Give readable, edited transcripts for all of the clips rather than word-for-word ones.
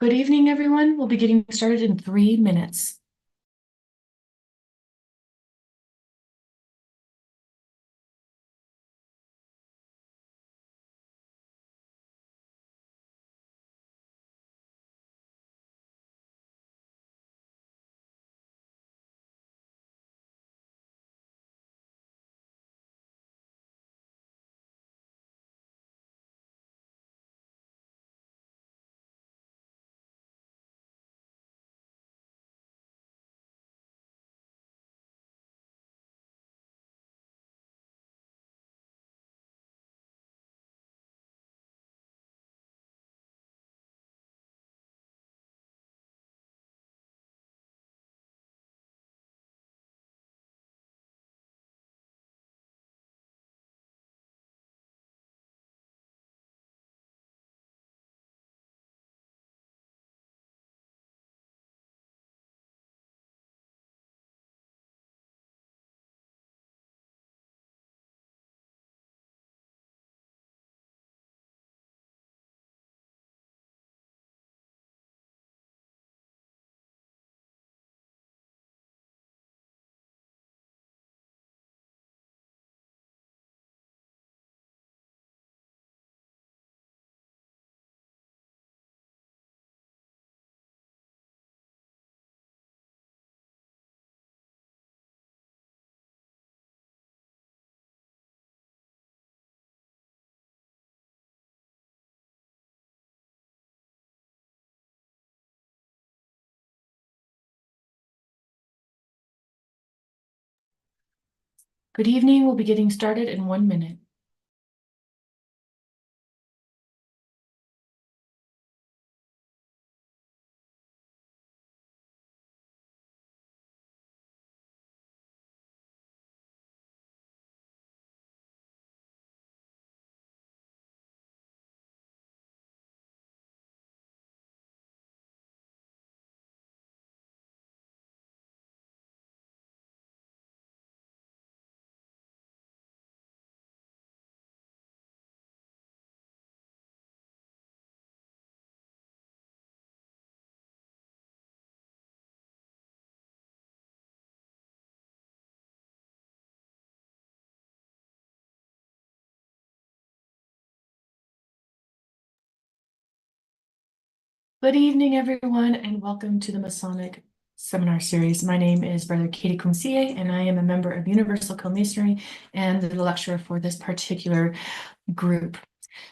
Good evening, everyone. We'll be getting started in 3 minutes. Good evening. We'll be getting started in 1 minute. Good evening, everyone, and welcome to the Masonic Seminar Series. My name is Brother Katie Kuncie, and I am a member of Universal Co-Masonry and the lecturer for this particular group.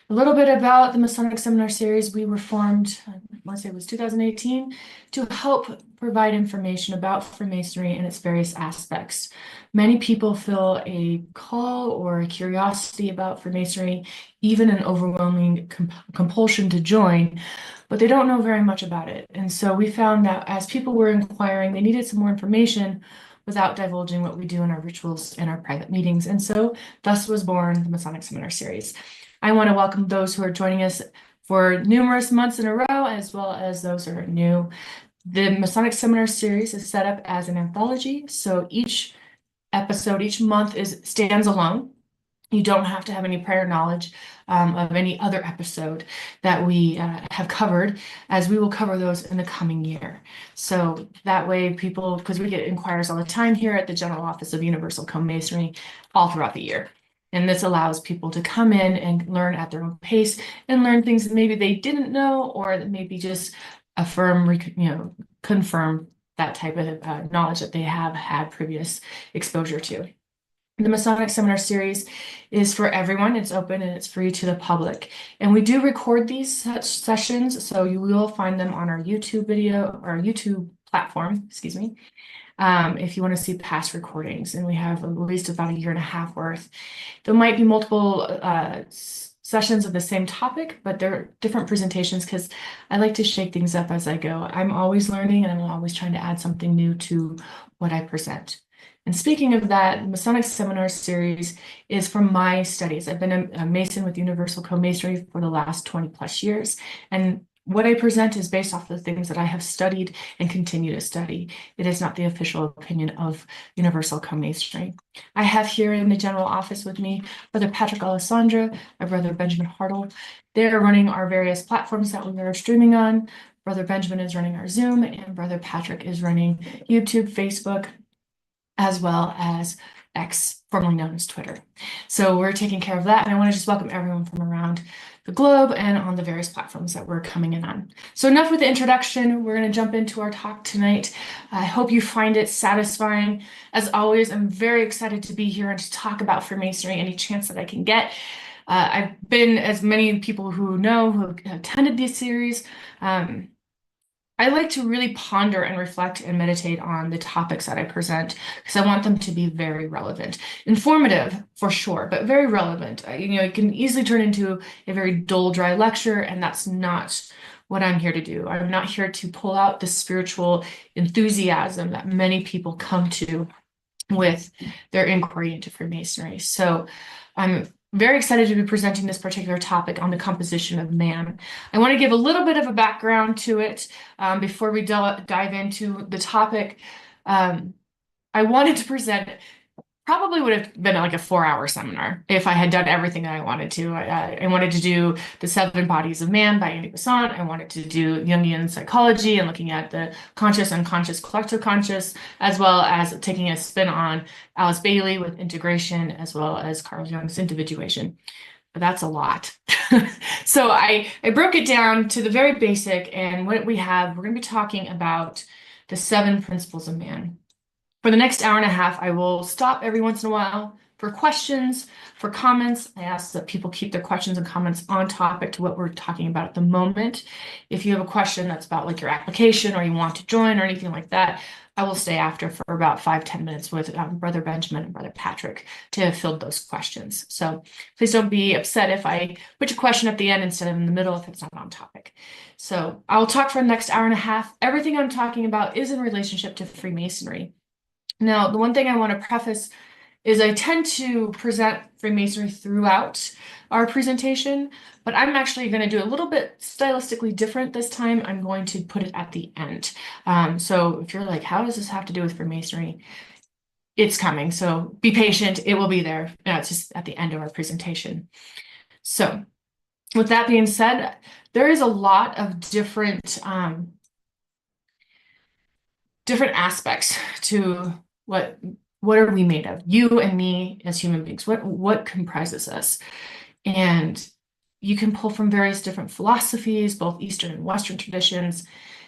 A little bit about the Masonic Seminar Series. We were formed, I want to say it was 2018, to help provide information about Freemasonry and its various aspects. Many people feel a call or a curiosity about Freemasonry, even an overwhelming compulsion to join, but they don't know very much about it. And so we found that as people were inquiring, they needed some more information without divulging what we do in our rituals and our private meetings. And so thus was born the Masonic Seminar Series. I want to welcome those who are joining us for numerous months in a row, as well as those who are new. The Masonic Seminar Series is set up as an anthology, so each episode, each month stands alone. You don't have to have any prior knowledge of any other episode that we have covered, as we will cover those in the coming year. So that way people, because we get inquiries all the time here at the General Office of Universal Co-Masonry all throughout the year. And this allows people to come in and learn at their own pace and learn things that maybe they didn't know, or maybe just affirm, confirm that type of knowledge that they have had previous exposure to. The Masonic Seminar Series is for everyone. It's open and it's free to the public. And we do record these sessions, so you will find them on our YouTube video, or YouTube platform, excuse me, if you want to see past recordings. And we have at least about 1.5 years worth. There might be multiple sessions of the same topic, but they're different presentations because I like to shake things up as I go. I'm always learning and I'm always trying to add something new to what I present. And speaking of that, the Masonic Seminar Series is from my studies. I've been a Mason with Universal Co-Masonry for the last 20+ years. And what I present is based off the things that I have studied and continue to study. It is not the official opinion of Universal Co-Masonry. I have here in the general office with me Brother Patrick Alessandra, my brother Benjamin Hartle. They're running our various platforms that we are streaming on. Brother Benjamin is running our Zoom, and Brother Patrick is running YouTube, Facebook, as well as X, formerly known as Twitter. So we're taking care of that, and I want to just welcome everyone from around the globe and on the various platforms that we're coming in on. So enough with the introduction. We're going to jump into our talk tonight. I hope you find it satisfying. As always, I'm very excited to be here and to talk about Freemasonry any chance that I can get. I've been, as many people who know who have attended this series, I like to really ponder and reflect and meditate on the topics that I present because I want them to be very relevant. Informative, for sure, but very relevant. It can easily turn into a very dull, dry lecture, and that's not what I'm here to do. I'm not here to pull out the spiritual enthusiasm that many people come to with their inquiry into Freemasonry. So I'm very excited to be presenting this particular topic on the composition of man. I want to give a little bit of a background to it before we dive into the topic. I wanted to present, probably would have been like a 4-hour seminar if I had done everything that I wanted to. I wanted to do the 7 Bodies of Man by Andy Besant. I wanted to do Jungian psychology and looking at the conscious, unconscious, collective conscious, as well as taking a spin on Alice Bailey with integration, as well as Carl Jung's individuation. But that's a lot. So I broke it down to the very basic, and what we have, we're going to be talking about the 7 principles of man. For the next hour and a half, I will stop every once in a while for questions, for comments. I ask that people keep their questions and comments on topic to what we're talking about at the moment. If you have a question that's about like your application or you want to join or anything like that, I will stay after for about 5-10 minutes with Brother Benjamin and Brother Patrick to fill those questions. So please don't be upset if I put your question at the end instead of in the middle if it's not on topic. So I'll talk for the next hour and a half. Everything I'm talking about is in relationship to Freemasonry. Now, the one thing I want to preface is I tend to present Freemasonry throughout our presentation, but I'm actually going to do a little bit stylistically different this time. I'm going to put it at the end. So if you're like, how does this have to do with Freemasonry? It's coming, so be patient. It will be there. It's just at the end of our presentation. So with that being said, there is a lot of different aspects to what are we made of? You and me as human beings, what comprises us? And you can pull from various different philosophies, both Eastern and Western traditions.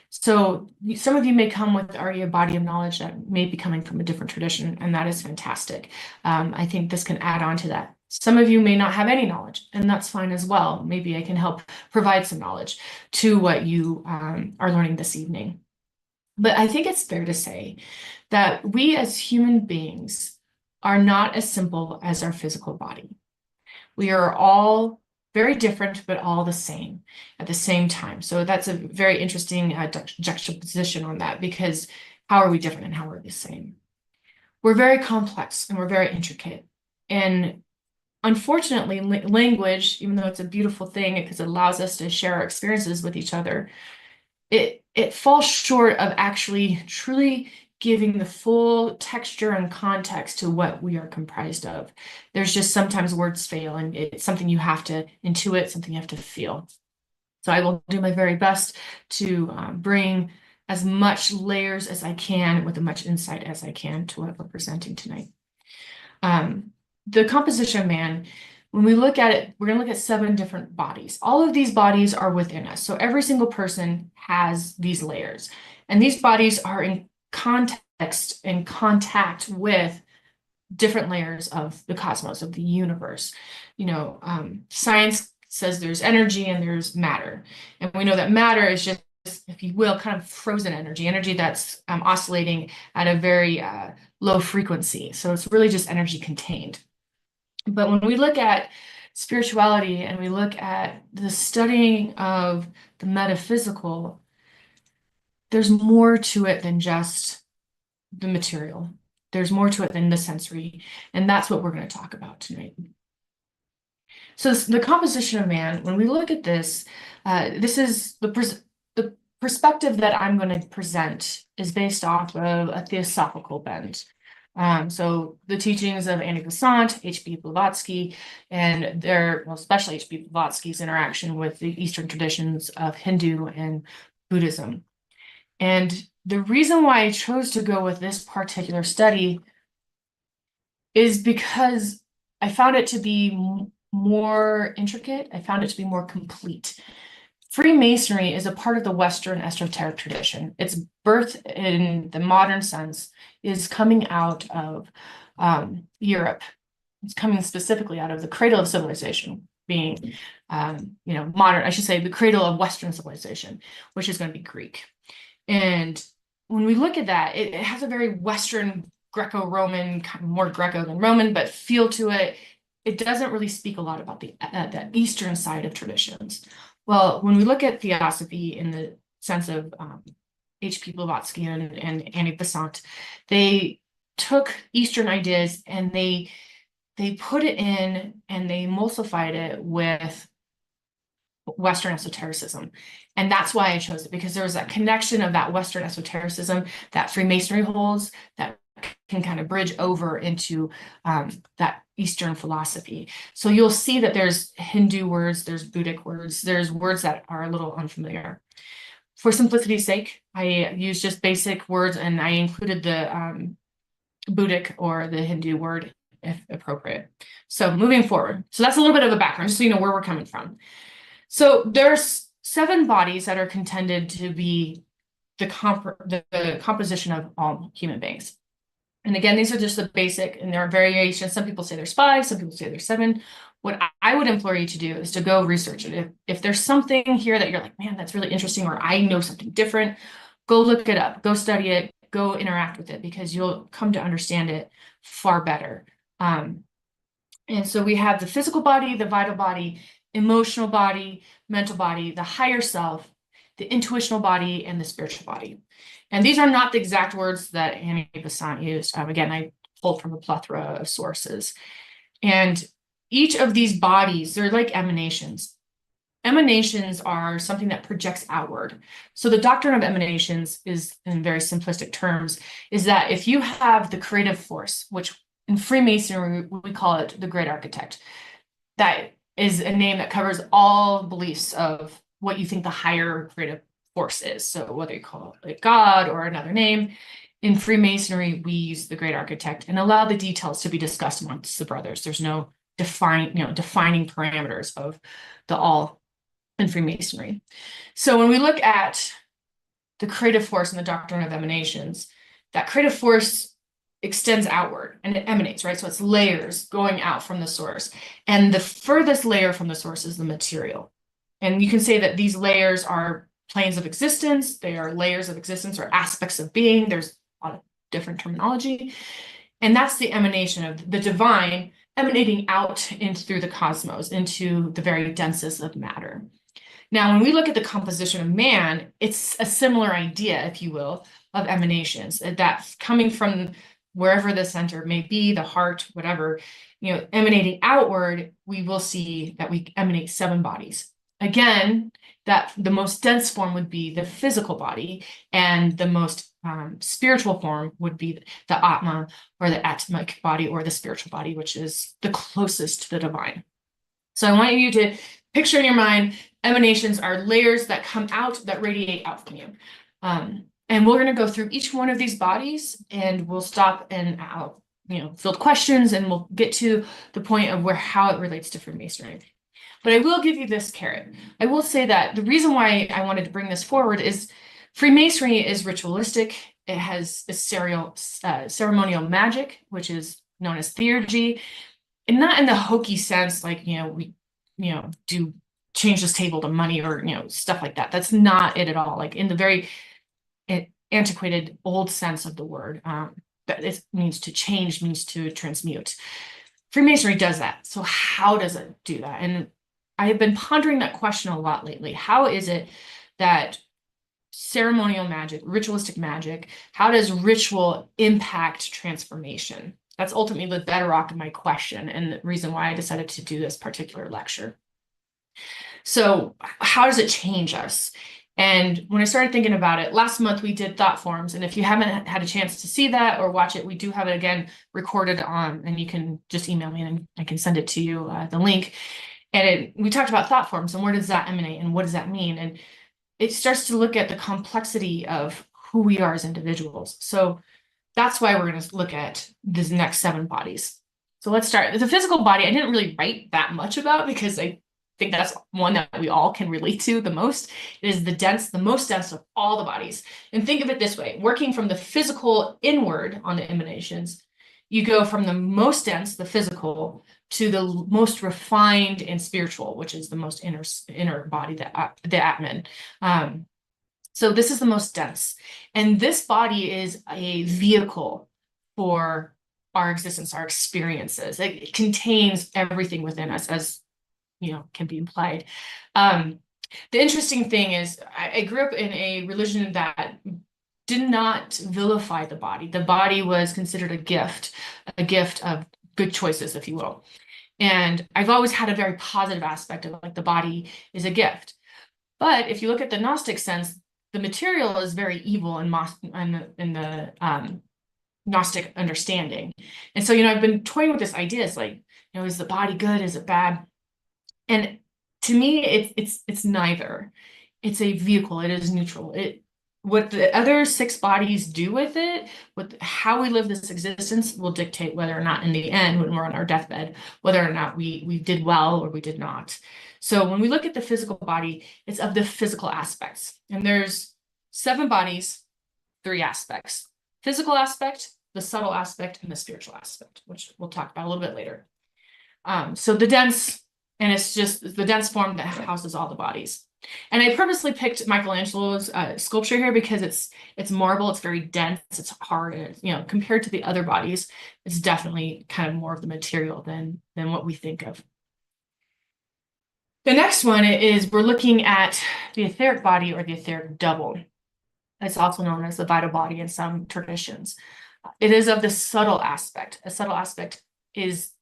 So some of you may come with already a body of knowledge that may be coming from a different tradition, and that is fantastic. I think this can add on to that. Some of you may not have any knowledge, and that's fine as well. Maybe I can help provide some knowledge to what you are learning this evening. But I think it's fair to say that we as human beings are not as simple as our physical body. We are all very different, but all the same at the same time. So that's a very interesting juxtaposition on that, because how are we different and how are we the same? We're very complex and we're very intricate. And unfortunately, language, even though it's a beautiful thing because it allows us to share our experiences with each other, it falls short of actually truly giving the full texture and context to what we are comprised of. There's just sometimes words fail, and it's something you have to intuit, something you have to feel. So I will do my very best to bring as much layers as I can with as much insight as I can to what we're presenting tonight. The composition of man, when we look at it, we're going to look at 7 different bodies. All of these bodies are within us. So every single person has these layers. And these bodies are in context and contact with different layers of the cosmos, of the universe. Science says there's energy and there's matter. And we know that matter is just, if you will, kind of frozen energy that's oscillating at a very low frequency. So it's really just energy contained. But when we look at spirituality and we look at the studying of the metaphysical, there's more to it than just the material. There's more to it than the sensory, and that's what we're going to talk about tonight. So the composition of man, when we look at this, this is the perspective that I'm going to present is based off of a theosophical bent. So the teachings of Andy Besant, H.P. Blavatsky, and especially H.P. Blavatsky's interaction with the Eastern traditions of Hindu and Buddhism. And the reason why I chose to go with this particular study is because I found it to be more intricate. I found it to be more complete. Freemasonry is a part of the Western esoteric tradition. Its birth in the modern sense is coming out of Europe. It's coming specifically out of the cradle of civilization, being, modern, I should say, the cradle of Western civilization, which is going to be Greek. And when we look at that, it has a very Western Greco-Roman, kind of more Greco than Roman, but feel to it. It doesn't really speak a lot about the Eastern side of traditions. Well, when we look at theosophy in the sense of H.P. Blavatsky and Annie Besant, they took Eastern ideas and they put it in and they emulsified it with Western esotericism. And that's why I chose it, because there was that connection of that Western esotericism that Freemasonry holds that can kind of bridge over into that Eastern philosophy. So you'll see that there's Hindu words, there's Buddhic words, there's words that are a little unfamiliar. For simplicity's sake, I used just basic words and I included the Buddhic or the Hindu word if appropriate. So moving forward. So that's a little bit of a background, just so you know where we're coming from. So there's 7 bodies that are contended to be the composition of all human beings. And again, these are just the basic, and there are variations. Some people say there's 5, some people say there's 7. What I would implore you to do is to go research it. If there's something here that you're like, man, that's really interesting, or I know something different, go look it up, go study it, go interact with it, because you'll come to understand it far better. And so we have the physical body, the vital body, emotional body, mental body, the higher self, the intuitional body, and the spiritual body. And these are not the exact words that Annie Besant used. Again, I pulled from a plethora of sources. And each of these bodies, they're like emanations. Emanations are something that projects outward. So the doctrine of emanations is, in very simplistic terms, is that if you have the creative force, which in Freemasonry, we call it the Great Architect, that is a name that covers all beliefs of what you think the higher creative force is. So whether you call it God or another name, in Freemasonry, we use the Great Architect and allow the details to be discussed amongst the brothers. There's no defining parameters of the all in Freemasonry. So when we look at the creative force and the doctrine of emanations, that creative force extends outward and it emanates, right? So it's layers going out from the source. And the furthest layer from the source is the material. And you can say that these layers are planes of existence. They are layers of existence or aspects of being. There's a lot of different terminology. And that's the emanation of the divine emanating out through the cosmos into the very densest of matter. Now, when we look at the composition of man, it's a similar idea, if you will, of emanations, that's coming from wherever the center may be, the heart, whatever, emanating outward, we will see that we emanate 7 bodies. Again, that the most dense form would be the physical body, and the most spiritual form would be the Atma, or the Atmic body, or the spiritual body, which is the closest to the divine. So I want you to picture in your mind, emanations are layers that come out, that radiate out from you. And we're going to go through each one of these bodies, and we'll stop and field questions, and we'll get to the point of how it relates to Freemasonry. But I will give you this carrot. I will say that the reason why I wanted to bring this forward is Freemasonry is ritualistic. It has a ceremonial magic, which is known as theurgy, and not in the hokey sense, like, we, do change this table to money or, stuff like that. That's not it at all. Like in the very antiquated old sense of the word, that it means to change, means to transmute. Freemasonry does that. So how does it do that? And I have been pondering that question a lot lately. How is it that ceremonial magic, ritualistic magic, how does ritual impact transformation? That's ultimately the bedrock of my question and the reason why I decided to do this particular lecture. So how does it change us? And when I started thinking about it, last month we did thought forms. And if you haven't had a chance to see that or watch it, we do have it again recorded on, and you can just email me and I can send it to you, the link. And we talked about thought forms and where does that emanate and what does that mean? And it starts to look at the complexity of who we are as individuals. So that's why we're going to look at these next 7 bodies. So let's start. The physical body, I didn't really write that much about because I think that's one that we all can relate to the most. It is the most dense of all the bodies. And think of it this way, working from the physical inward on the emanations, you go from the most dense, the physical, to the most refined and spiritual, which is the most inner body, the Atman. So this is the most dense. And this body is a vehicle for our existence, our experiences. It contains everything within us, as can be implied. The interesting thing is I grew up in a religion that did not vilify the body. The body was considered a gift of good choices, if you will. And I've always had a very positive aspect of like the body is a gift. But if you look at the Gnostic sense, the material is very evil in the Gnostic understanding. And so, I've been toying with this idea. It's like, is the body good? Is it bad? And to me, it's neither. It's a vehicle. It is neutral. What the other 6 bodies do with it, how we live this existence will dictate whether or not in the end, when we're on our deathbed, whether or not we did well or we did not. So when we look at the physical body, it's of the physical aspects. And there's 7 bodies, 3 aspects. Physical aspect, the subtle aspect, and the spiritual aspect, which we'll talk about a little bit later. So the dense, and it's just the dense form that houses all the bodies. And I purposely picked Michelangelo's sculpture here because it's marble, it's very dense, it's hard, compared to the other bodies, it's definitely kind of more of the material than what we think of. The next one is we're looking at the etheric body or the etheric double. It's also known as the vital body in some traditions. It is of the subtle aspect. A subtle aspect is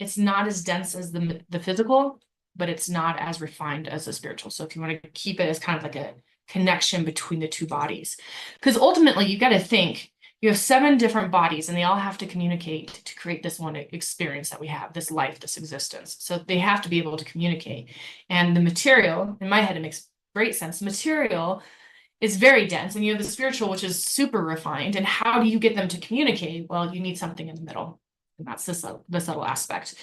it's not as dense as the physical, but it's not as refined as the spiritual. So if you want to keep it as kind of like a connection between the 2 bodies, because ultimately you got to think you have 7 different bodies and they all have to communicate to create this one experience that we have, this life, this existence. So they have to be able to communicate. And the material, in my head, it makes great sense. The material is very dense and you have the spiritual, which is super refined. And how do you get them to communicate? Well, you need something in the middle. And that's the subtle aspect.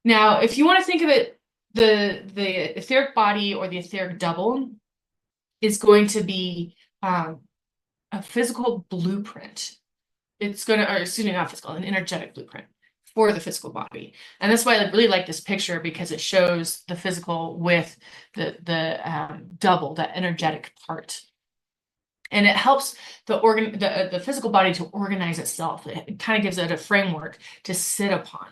Now, if you want to think of it, the etheric body or the etheric double is going to be a physical blueprint. It's going to, or excuse me, not physical, an energetic blueprint for the physical body. And that's why I really like this picture, because it shows the physical with the double, that energetic part. And it helps the physical body to organize itself. It kind of gives it a framework to sit upon.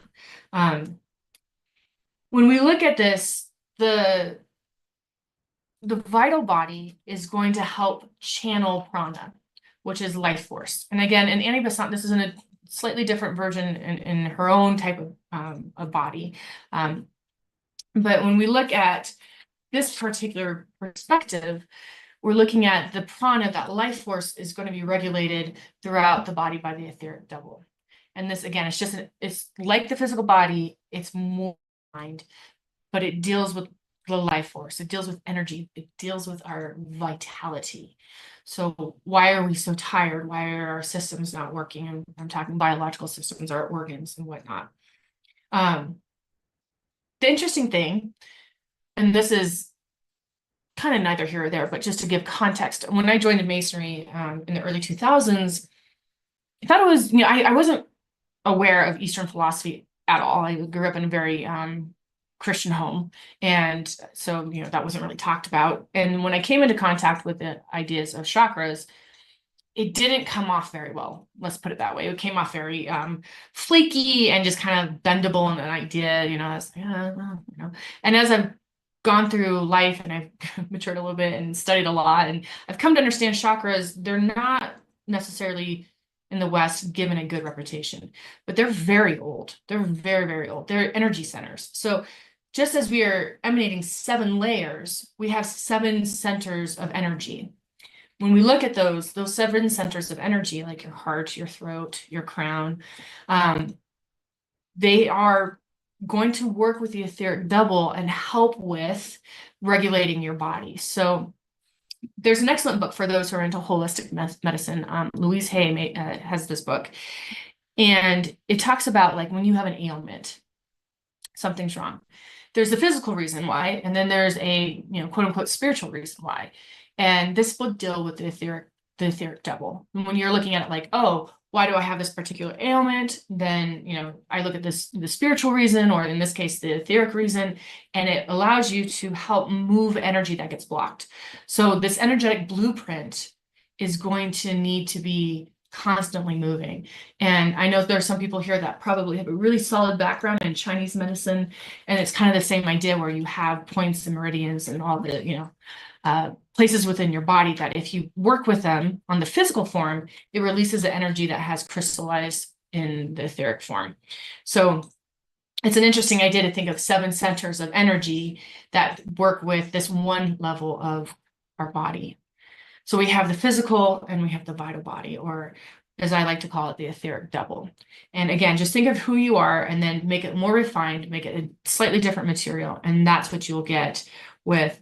When we look at this, the vital body is going to help channel prana, which is life force. And again, in Annie Besant, this is in a slightly different version in her own type of body. But when we look at this particular perspective, we're looking at the prana, that life force is going to be regulated throughout the body by the etheric double. And this, again, it's like the physical body, it's more mind, but it deals with the life force. It deals with energy. It deals with our vitality. So why are we so tired? Why are our systems not working? I'm talking biological systems, our organs and whatnot. The interesting thing, and this is kind of neither here or there, but just to give context, when I joined the Masonry in the early 2000s, I thought it was, I wasn't aware of Eastern philosophy at all. I grew up in a very Christian home. And so, that wasn't really talked about. And when I came into contact with the ideas of chakras, it didn't come off very well. Let's put it that way. It came off very flaky and just kind of bendable in an idea, I was like, And as I've gone through life and I've matured a little bit and studied a lot, and I've come to understand chakras, they're not necessarily in the West given a good reputation, but they're very old. They're very, very old. They're energy centers. So just as we are emanating 7 layers, we have 7 centers of energy. When we look at those 7 centers of energy, like your heart, your throat, your crown, they are going to work with the etheric double and help with regulating your body. So there's an excellent book for those who are into holistic medicine. Louise Hay has this book, and it talks about like when you have an ailment, something's wrong. There's the physical reason why, and then there's a, quote unquote spiritual reason why. And this will deal with the etheric double. And when you're looking at it like, oh, why do I have this particular ailment? Then, I look at the spiritual reason, or in this case, the etheric reason, and it allows you to help move energy that gets blocked. So this energetic blueprint is going to need to be constantly moving. And I know there are some people here that probably have a really solid background in Chinese medicine, and it's kind of the same idea where you have points and meridians and all the, places within your body that if you work with them on the physical form, it releases the energy that has crystallized in the etheric form. So it's an interesting idea to think of 7 centers of energy that work with this one level of our body. So we have the physical and we have the vital body, or as I like to call it, the etheric double. And again, just think of who you are and then make it more refined, make it a slightly different material. And that's what you'll get with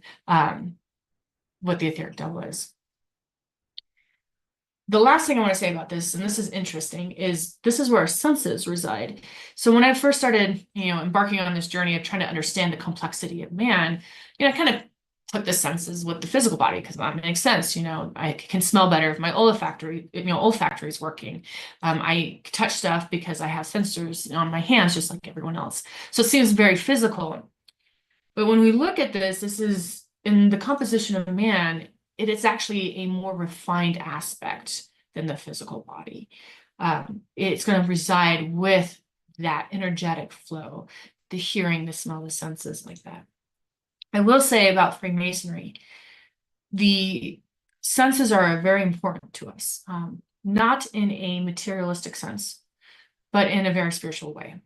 what the etheric double is. The last thing I want to say about this, and this is interesting, is this is where our senses reside. So when I first started, embarking on this journey of trying to understand the complexity of man, I kind of put the senses with the physical body because that makes sense. I can smell better if my olfactory is working. I touch stuff because I have sensors on my hands, just like everyone else. So it seems very physical. But when we look at this is in the composition of man, it is actually a more refined aspect than the physical body. It's going to reside with that energetic flow, the hearing, the smell, the senses, like that. I will say about Freemasonry, the senses are very important to us, not in a materialistic sense, but in a very spiritual way,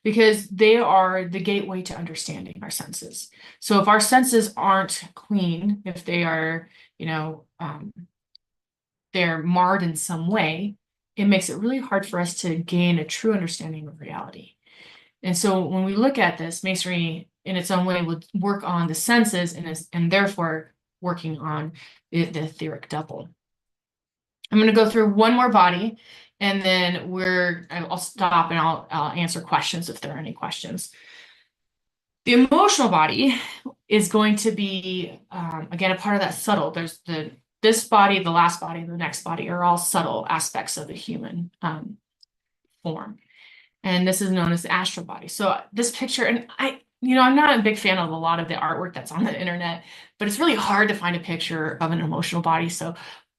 because they are the gateway to understanding our senses. So if our senses aren't clean, if they are, they're marred in some way, it makes it really hard for us to gain a true understanding of reality. And so when we look at this, Masonry in its own way will work on the senses and therefore working on the etheric double. I'm going to go through one more body, and then I'll stop and I'll answer questions if there are any questions. The emotional body is going to be, again, a part of that subtle. There's this body, the last body, the next body are all subtle aspects of the human form. And this is known as the astral body. So this picture, and I'm not a big fan of a lot of the artwork that's on the internet, but it's really hard to find a picture of an emotional body. So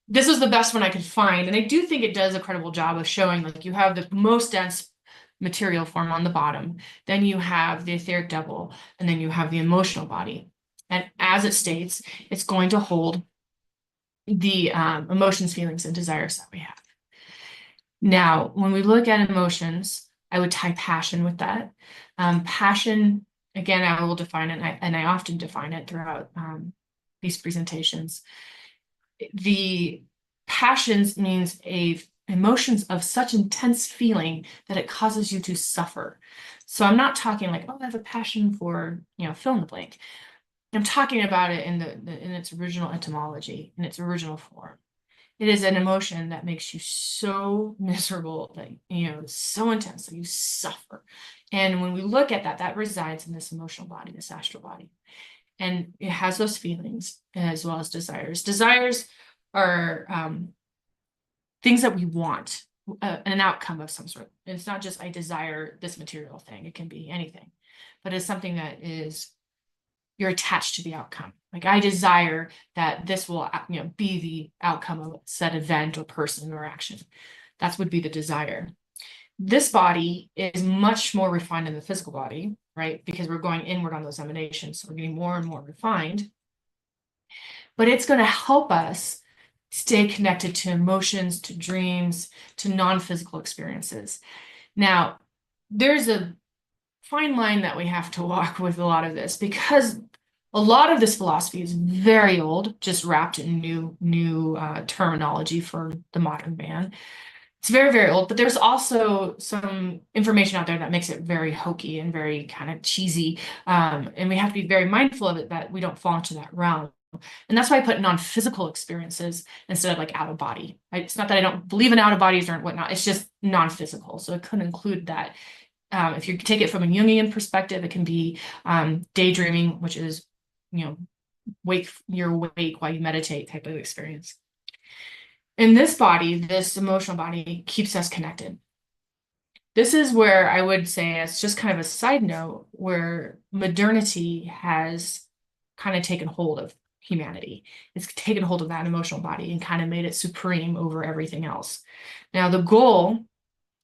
this is the best one I could find. And I do think it does a credible job of showing like you have the most dense material form on the bottom, then you have the etheric double, and then you have the emotional body. And as it states, it's going to hold the emotions, feelings, and desires that we have. Now, when we look at emotions, I would tie passion with that. Passion, again, I will define it, and I often define it throughout these presentations. The passions means emotions of such intense feeling that it causes you to suffer. So I'm not talking like, oh, I have a passion for, fill in the blank. I'm talking about it in its original etymology, in its original form. It is an emotion that makes you so miserable that, so intense that you suffer. And when we look at that, that resides in this emotional body, this astral body. And it has those feelings as well as desires. Desires are things that we want, an outcome of some sort. It's not just I desire this material thing. It can be anything, but it's something that you're attached to the outcome. Like I desire that this will, be the outcome of said event or person or action. That would be the desire. This body is much more refined than the physical body, right? Because we're going inward on those emanations. So we're getting more and more refined. But it's going to help us stay connected to emotions, to dreams, to non-physical experiences. Now, there's a fine line that we have to walk with a lot of this, because a lot of this philosophy is very old, just wrapped in new terminology for the modern man. It's very, very old, but there's also some information out there that makes it very hokey and very kind of cheesy. And we have to be very mindful of it, that we don't fall into that realm. And that's why I put non-physical experiences instead of like out of body. It's not that I don't believe in out of bodies or whatnot. It's just non-physical. So it could include that. If you take it from a Jungian perspective, it can be daydreaming, which is, you're awake while you meditate type of experience. And this body, this emotional body, keeps us connected. This is where I would say, it's just kind of a side note, where modernity has kind of taken hold of humanity. It's taken hold of that emotional body and kind of made it supreme over everything else. Now, the goal,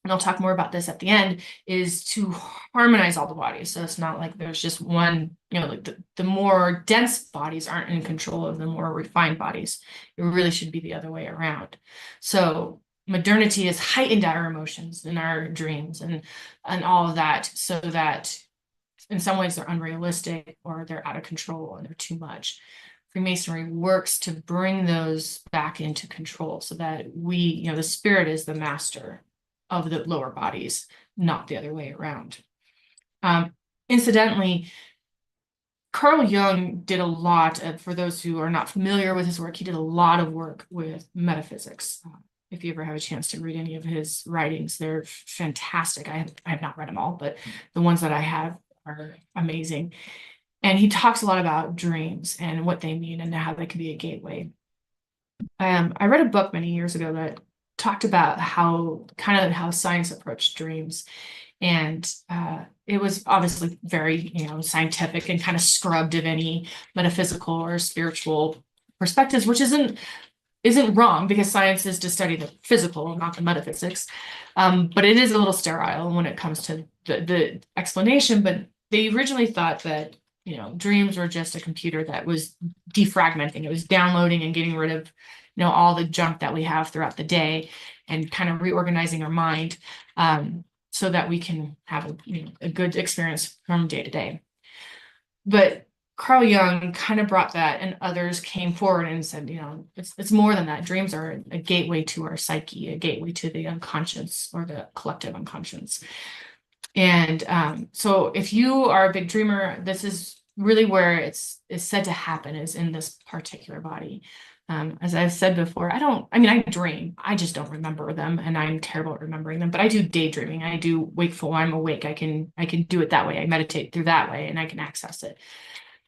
and I'll talk more about this at the end, is to harmonize all the bodies. So it's not like there's just one, like the more dense bodies aren't in control of the more refined bodies. It really should be the other way around. So modernity has heightened our emotions and our dreams and all of that, so that in some ways they're unrealistic or they're out of control or they're too much. Freemasonry works to bring those back into control so that we, the spirit is the master of the lower bodies, not the other way around. Incidentally, Carl Jung did a lot of, for those who are not familiar with his work, he did a lot of work with metaphysics. If you ever have a chance to read any of his writings, they're fantastic. I have not read them all, but the ones that I have are amazing. And he talks a lot about dreams and what they mean and how they can be a gateway. I read a book many years ago that talked about how science approached dreams. And it was obviously very, scientific and kind of scrubbed of any metaphysical or spiritual perspectives, which isn't wrong, because science is to study the physical, not the metaphysics. But it is a little sterile when it comes to the explanation. But they originally thought that, dreams were just a computer that was defragmenting. It was downloading and getting rid of, all the junk that we have throughout the day and kind of reorganizing our mind, so that we can have a good experience from day to day. But Carl Jung kind of brought that, and others came forward and said, it's more than that. Dreams are a gateway to our psyche, a gateway to the unconscious or the collective unconscious. And so if you are a big dreamer, this is really where it's said to happen, is in this particular body. As I've said before, I dream, I just don't remember them, and I'm terrible at remembering them, but I do daydreaming. I do wakeful, I'm awake. I can do it that way. I meditate through that way and I can access it.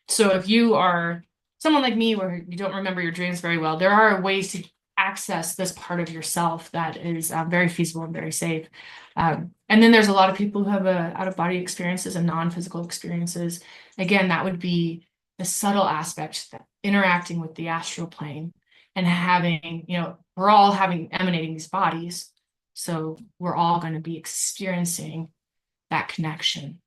So if you are someone like me where you don't remember your dreams very well, there are ways to access this part of yourself that is very feasible and very safe. And then there's a lot of people who have out-of-body experiences and non-physical experiences. Again, that would be the subtle aspect, that interacting with the astral plane and having, we're all emanating these bodies. So we're all going to be experiencing that connection.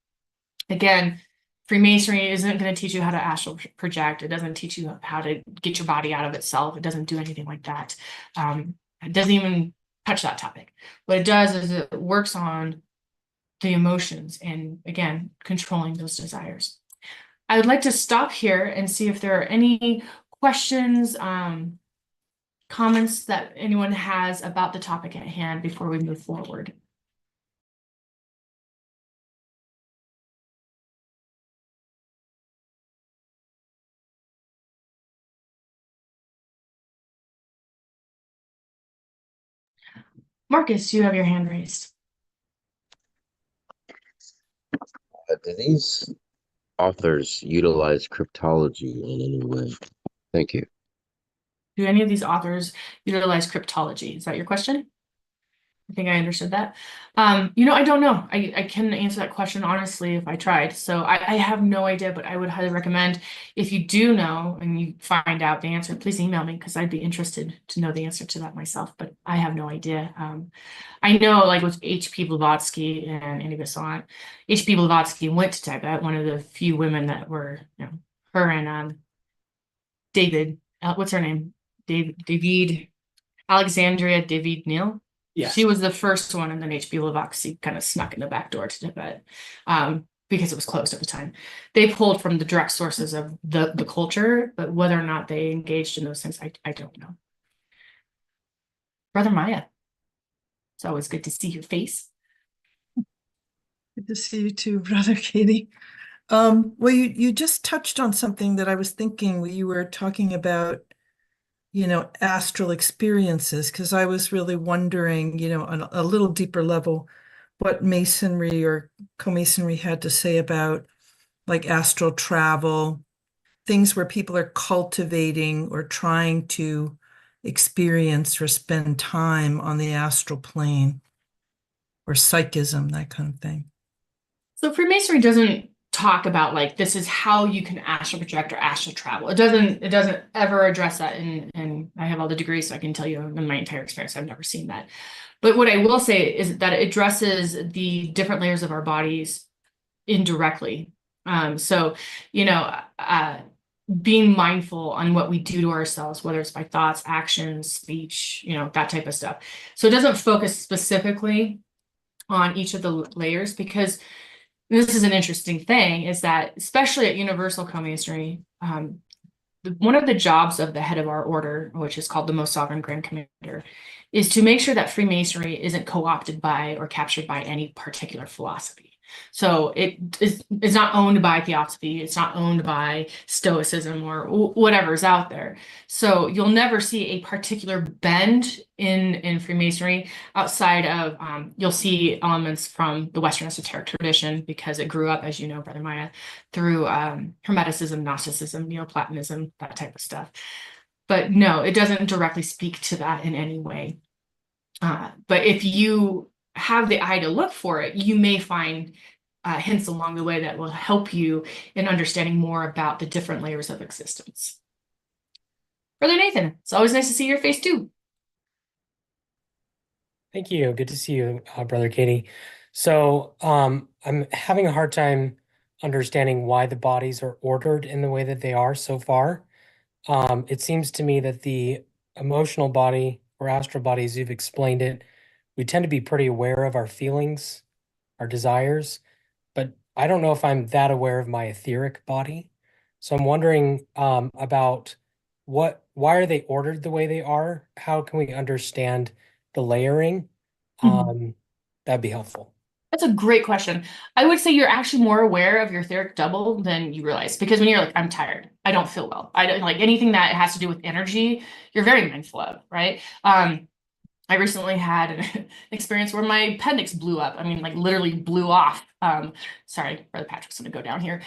Again, Freemasonry isn't going to teach you how to astral project. It doesn't teach you how to get your body out of itself. It doesn't do anything like that. It doesn't even touch that topic. What it does is it works on the emotions and, again, controlling those desires. I would like to stop here and see if there are any questions, comments that anyone has about the topic at hand before we move forward. Marcus, you have your hand raised. Do these authors utilize cryptology in any way? Thank you. Do any of these authors utilize cryptology? Is that your question? I think I understood that. I don't know. I couldn't answer that question honestly if I tried. So I have no idea, but I would highly recommend, if you do know and you find out the answer, please email me, because I'd be interested to know the answer to that myself, but I have no idea. I know, like with H.P. Blavatsky and Annie Besant, H.P. Blavatsky went to Tibet, one of the few women that were, her and David, what's her name? David, Alexandria David Neal. Yes. She was the first one, and then H.P. Blavatsky kind of snuck in the back door to Tibet, because it was closed at the time. They pulled from the direct sources of the culture, but whether or not they engaged in those things, I don't know. Brother Maya, it's always good to see your face. Good to see you too, Brother Katie. Well, you just touched on something that I was thinking when you were talking about, astral experiences, because I was really wondering, on a little deeper level, what Masonry or Co-Masonry had to say about like astral travel, things where people are cultivating or trying to experience or spend time on the astral plane or psychism, that kind of thing. So Freemasonry doesn't talk about like this is how you can astral project or astral travel. It doesn't ever address that, and I have all the degrees, so I can tell you in my entire experience I've never seen that. But what I will say is that it addresses the different layers of our bodies indirectly. So, you know, being mindful on what we do to ourselves, whether it's by thoughts, actions, speech, that type of stuff. So it doesn't focus specifically on each of the layers, because this is an interesting thing, is that especially at Universal Co-Masonry, one of the jobs of the head of our order, which is called the Most Sovereign Grand Commander, is to make sure that Freemasonry isn't co-opted by or captured by any particular philosophy. So it's not owned by Theosophy, it's not owned by Stoicism or whatever is out there. So you'll never see a particular bend in Freemasonry outside of you'll see elements from the Western esoteric tradition, because it grew up, as you know, Brother Maya, through Hermeticism, Gnosticism, Neoplatonism, that type of stuff. But no, it doesn't directly speak to that in any way. But if you have the eye to look for it, you may find hints along the way that will help you in understanding more about the different layers of existence. Brother Nathan, it's always nice to see your face too. Thank you. Good to see you, Brother Katie. So, I'm having a hard time understanding why the bodies are ordered in the way that they are so far. It seems to me that the emotional body or astral body, as you've explained it, we tend to be pretty aware of our feelings, our desires, but I don't know if I'm that aware of my etheric body. So I'm wondering about why are they ordered the way they are? How can we understand the layering? Mhm. Um, that'd be helpful. That's a great question. I would say you're actually more aware of your etheric double than you realize, because when you're like, I'm tired, I don't feel well, I don't like anything that has to do with energy, you're very mindful of, right? I recently had an experience where my appendix blew up. I mean, like literally blew off. Sorry, Brother Patrick's gonna go down here.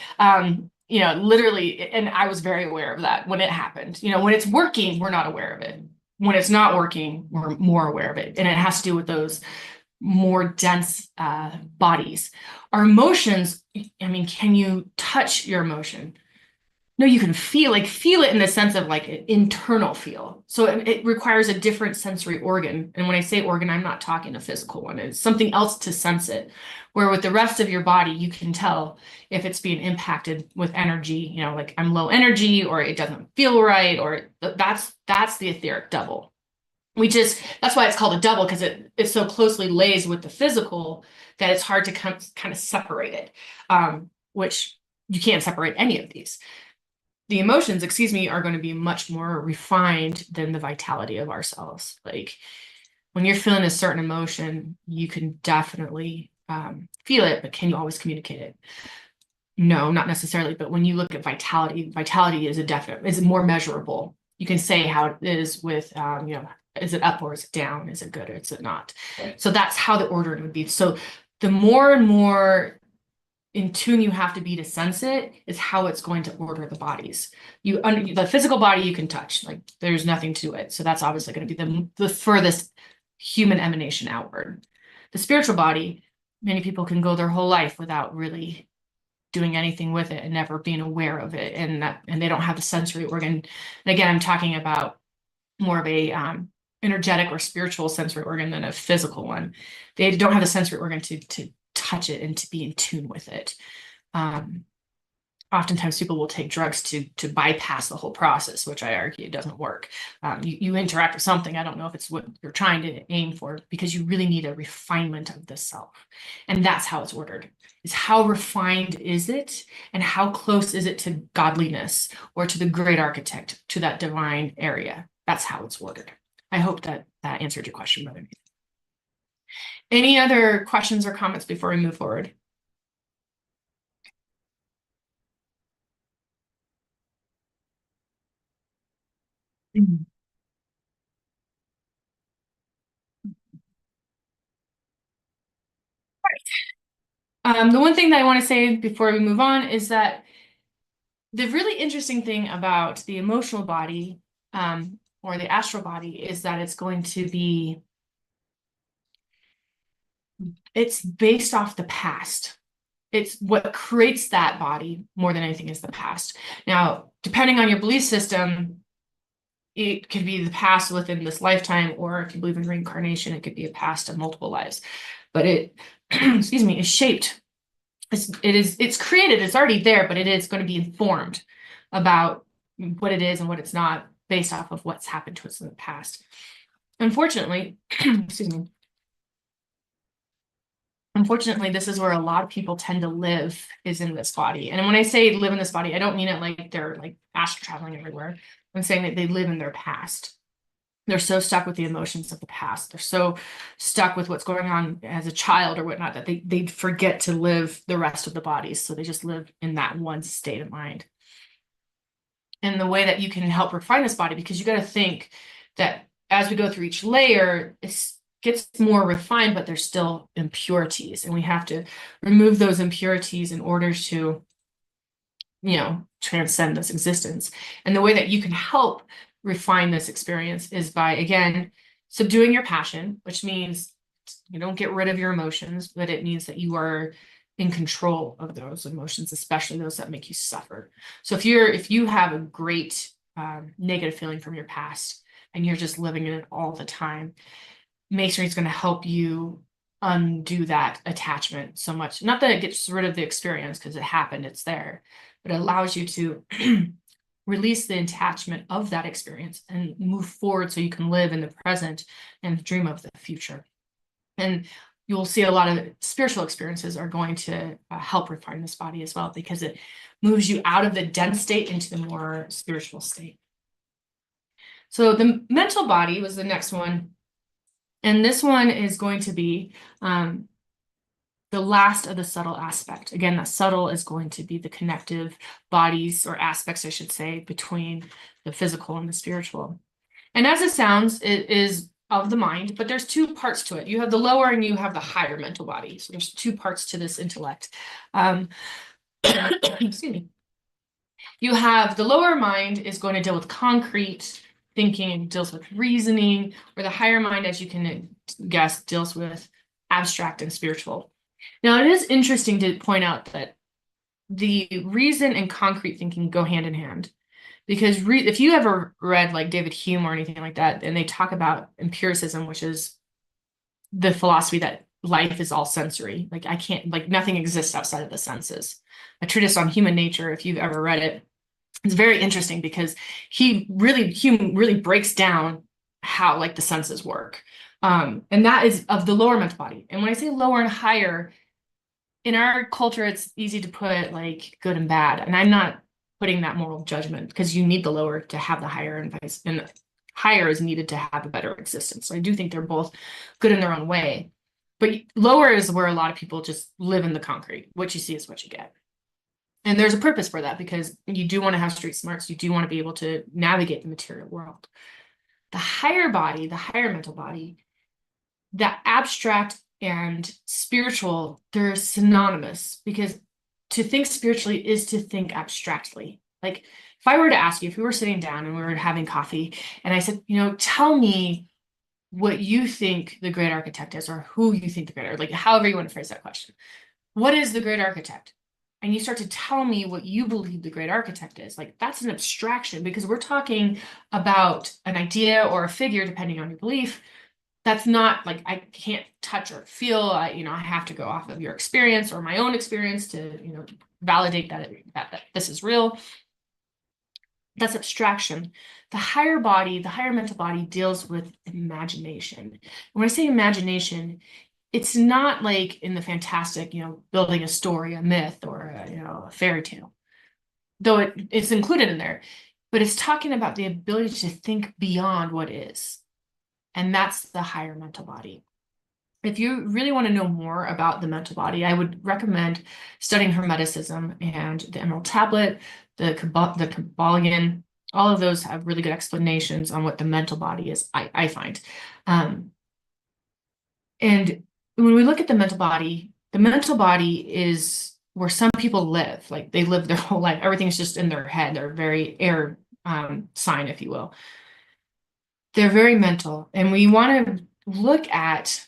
Literally, and I was very aware of that when it happened. When it's working, we're not aware of it. When it's not working, we're more aware of it. And it has to do with those more dense bodies. Our emotions, I mean, can you touch your emotion? No, you can feel it in the sense of like an internal feel. So it requires a different sensory organ. And when I say organ, I'm not talking a physical one. It's something else to sense it. Where with the rest of your body, you can tell if it's being impacted with energy, like I'm low energy, or it doesn't feel right, or that's the etheric double. That's why it's called a double, because it so closely lays with the physical that it's hard to kind of separate it, which you can't separate any of these. The emotions, excuse me, are going to be much more refined than the vitality of ourselves. Like when you're feeling a certain emotion, you can definitely feel it, but can you always communicate it? No, not necessarily. But when you look at vitality is more measurable. You can say how it is with, is it up or is it down? Is it good or is it not? So that's how the ordering would be. So the more and more in tune you have to be to sense it is how it's going to order the bodies. The physical body you can touch, like there's nothing to it. So that's obviously going to be the furthest human emanation outward. The spiritual body, many people can go their whole life without really doing anything with it and never being aware of it. And they don't have the sensory organ. And again, I'm talking about more of a energetic or spiritual sensory organ than a physical one. They don't have the sensory organ to touch it and to be in tune with it. Oftentimes people will take drugs to bypass the whole process, which I argue doesn't work. You interact with something, I don't know if it's what you're trying to aim for, because you really need a refinement of the self. And that's how it's ordered, is how refined is it, and how close is it to godliness or to the great architect, to that divine area. That's how it's ordered. I hope that answered your question, Brother. Any other questions or comments before we move forward? Mhm. The one thing that I want to say before we move on is that the really interesting thing about the emotional body, or the astral body, is that it's based off the past. It's what creates that body more than anything is the past. Now, depending on your belief system, it could be the past within this lifetime, or if you believe in reincarnation, it could be a past of multiple lives. But it, excuse me, is shaped. It's created, it's already there, but it is going to be informed about what it is and what it's not based off of what's happened to us in the past. Unfortunately, excuse me. Unfortunately, this is where a lot of people tend to live, is in this body. And when I say live in this body, I don't mean it like they're like astral traveling everywhere. I'm saying that they live in their past. They're so stuck with the emotions of the past. They're so stuck with what's going on as a child or whatnot that they forget to live the rest of the bodies. So they just live in that one state of mind. And the way that you can help refine this body, because you got to think that as we go through each layer, it gets more refined, but there's still impurities. And we have to remove those impurities in order to, transcend this existence. And the way that you can help refine this experience is by, again, subduing your passion, which means you don't get rid of your emotions, but it means that you are in control of those emotions, especially those that make you suffer. So if you have a great negative feeling from your past and you're just living in it all the time, Masonry is going to help you undo that attachment so much. Not that it gets rid of the experience, because it happened, it's there, but it allows you to release the attachment of that experience and move forward so you can live in the present and dream of the future. And you'll see a lot of spiritual experiences are going to help refine this body as well, because it moves you out of the dense state into the more spiritual state. So the mental body was the next one. And this one is going to be the last of the subtle aspect. Again, that subtle is going to be the connective bodies, or aspects, I should say, between the physical and the spiritual. And as it sounds, it is of the mind, but there's two parts to it. You have the lower and you have the higher mental body. So there's two parts to this intellect. Excuse me. You have the lower mind is going to deal with concrete thinking, deals with reasoning, or the higher mind, as you can guess, deals with abstract and spiritual. Now, it is interesting to point out that the reason and concrete thinking go hand in hand. Because if you ever read like David Hume or anything like that, and they talk about empiricism, which is the philosophy that life is all sensory, like nothing exists outside of the senses. A treatise on human nature, if you've ever read it, it's very interesting, because Hume really breaks down how like the senses work. And that is of the lower mental body. And when I say lower and higher, in our culture, it's easy to put like good and bad. And I'm not putting that moral judgment, because you need the lower to have the higher, and higher is needed to have a better existence. So I do think they're both good in their own way. But lower is where a lot of people just live in the concrete. What you see is what you get. And there's a purpose for that, because you do want to have street smarts. You do want to be able to navigate the material world. The higher body, the higher mental body, that abstract and spiritual, they're synonymous, because to think spiritually is to think abstractly. Like if I were to ask you, if we were sitting down and we were having coffee, and I said, tell me what you think the great architect is, or who you think the great, like however you want to phrase that question. What is the great architect? And you start to tell me what you believe the great architect is. Like that's an abstraction, because we're talking about an idea or a figure, depending on your belief. That's not like I can't touch or feel. I have to go off of your experience or my own experience to validate that this is real. That's abstraction. The higher body, the higher mental body, deals with imagination. When I say imagination, it's not like in the fantastic, building a story, a myth, or a fairy tale, though it's included in there. But it's talking about the ability to think beyond what is. And that's the higher mental body. If you really want to know more about the mental body, I would recommend studying Hermeticism and the Emerald Tablet, the Kabbalion All of those have really good explanations on what the mental body is, I find. And when we look at the mental body is where some people live. Like they live their whole life. Everything's just in their head. They're very air sign, if you will. They're very mental. And we want to look at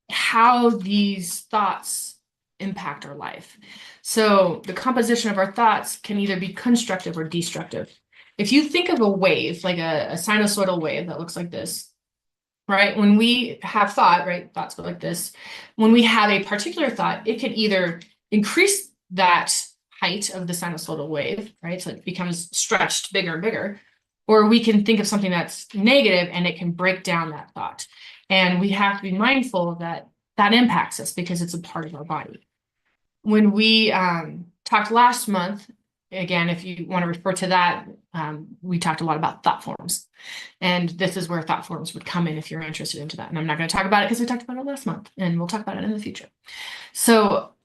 how these thoughts impact our life. So the composition of our thoughts can either be constructive or destructive. If you think of a wave, like a sinusoidal wave that looks like this, right? When we have thought, right? Thoughts go like this. When we have a particular thought, it can either increase that height of the sinusoidal wave, right? So it becomes stretched bigger and bigger, or we can think of something that's negative and it can break down that thought. And we have to be mindful that that impacts us because it's a part of our body. When we talked last month, again, if you want to refer to that, we talked a lot about thought forms. And this is where thought forms would come in if you're interested into that. And I'm not going to talk about it because we talked about it last month, and we'll talk about it in the future. So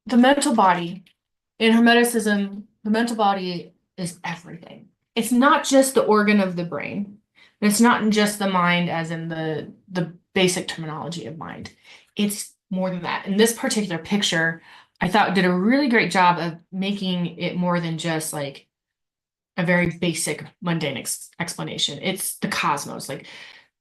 the mental body, in Hermeticism, the mental body is everything. It's not just the organ of the brain. It's not just the mind as in the basic terminology of mind. It's more than that. In this particular picture, I thought did a really great job of making it more than just like a very basic mundane explanation. It's the cosmos. Like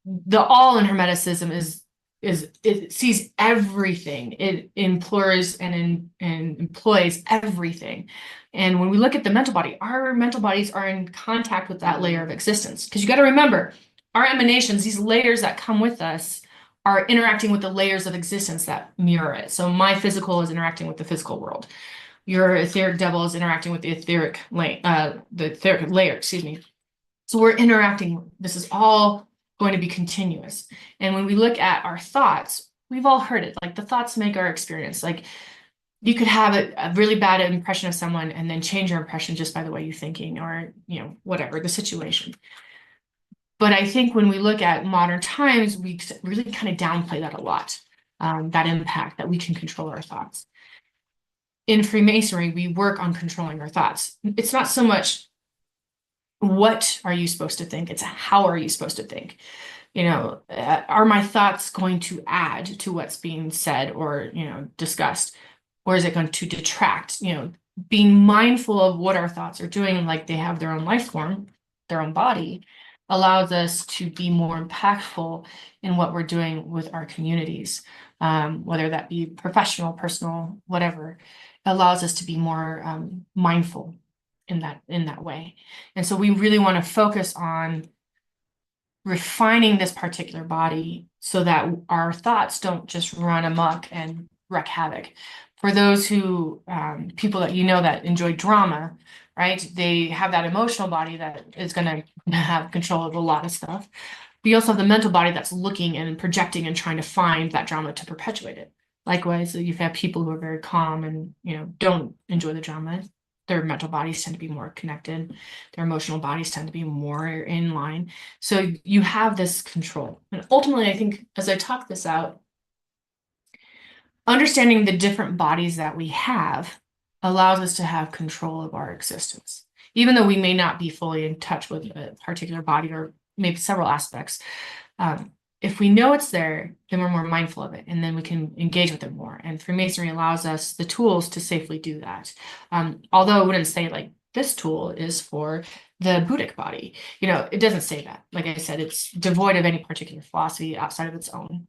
the all in Hermeticism is it sees everything. It implores and employs everything. And when we look at the mental body, our mental bodies are in contact with that layer of existence. Because you got to remember, our emanations, these layers that come with us, are interacting with the layers of existence that mirror it. So my physical is interacting with the physical world. Your etheric devil is interacting with the etheric layer, excuse me. So we're interacting. This is all going to be continuous. And when we look at our thoughts, we've all heard it. Like the thoughts make our experience. Like you could have a really bad impression of someone and then change your impression just by the way you're thinking or, you know, whatever the situation. But I think when we look at modern times, we really kind of downplay that a lot, that impact that we can control our thoughts. In Freemasonry, we work on controlling our thoughts. It's not so much what are you supposed to think, it's how are you supposed to think. You know, are my thoughts going to add to what's being said or, you know, discussed, or is it going to detract? You know, being mindful of what our thoughts are doing, like they have their own life form, their own body, allows us to be more impactful in what we're doing with our communities, whether that be professional, personal, whatever, allows us to be more mindful in that way. And so we really want to focus on refining this particular body so that our thoughts don't just run amok and wreak havoc. For those who, people that you know that enjoy drama, right? They have that emotional body that is going to have control of a lot of stuff. But you also have the mental body that's looking and projecting and trying to find that drama to perpetuate it. Likewise, you've had people who are very calm and, you know, don't enjoy the drama. Their mental bodies tend to be more connected. Their emotional bodies tend to be more in line. So you have this control. And ultimately, I think as I talk this out, understanding the different bodies that we have allows us to have control of our existence. Even though we may not be fully in touch with a particular body or maybe several aspects, if we know it's there, then we're more mindful of it, and then we can engage with it more. And Freemasonry allows us the tools to safely do that. Although I wouldn't say like this tool is for the Buddhic body. You know, it doesn't say that. Like I said, it's devoid of any particular philosophy outside of its own.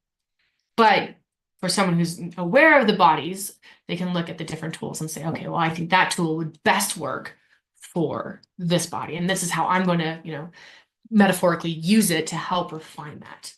But for someone who's aware of the bodies, they can look at the different tools and say, okay, well, I think that tool would best work for this body. And this is how I'm going to, you know, metaphorically use it to help refine that.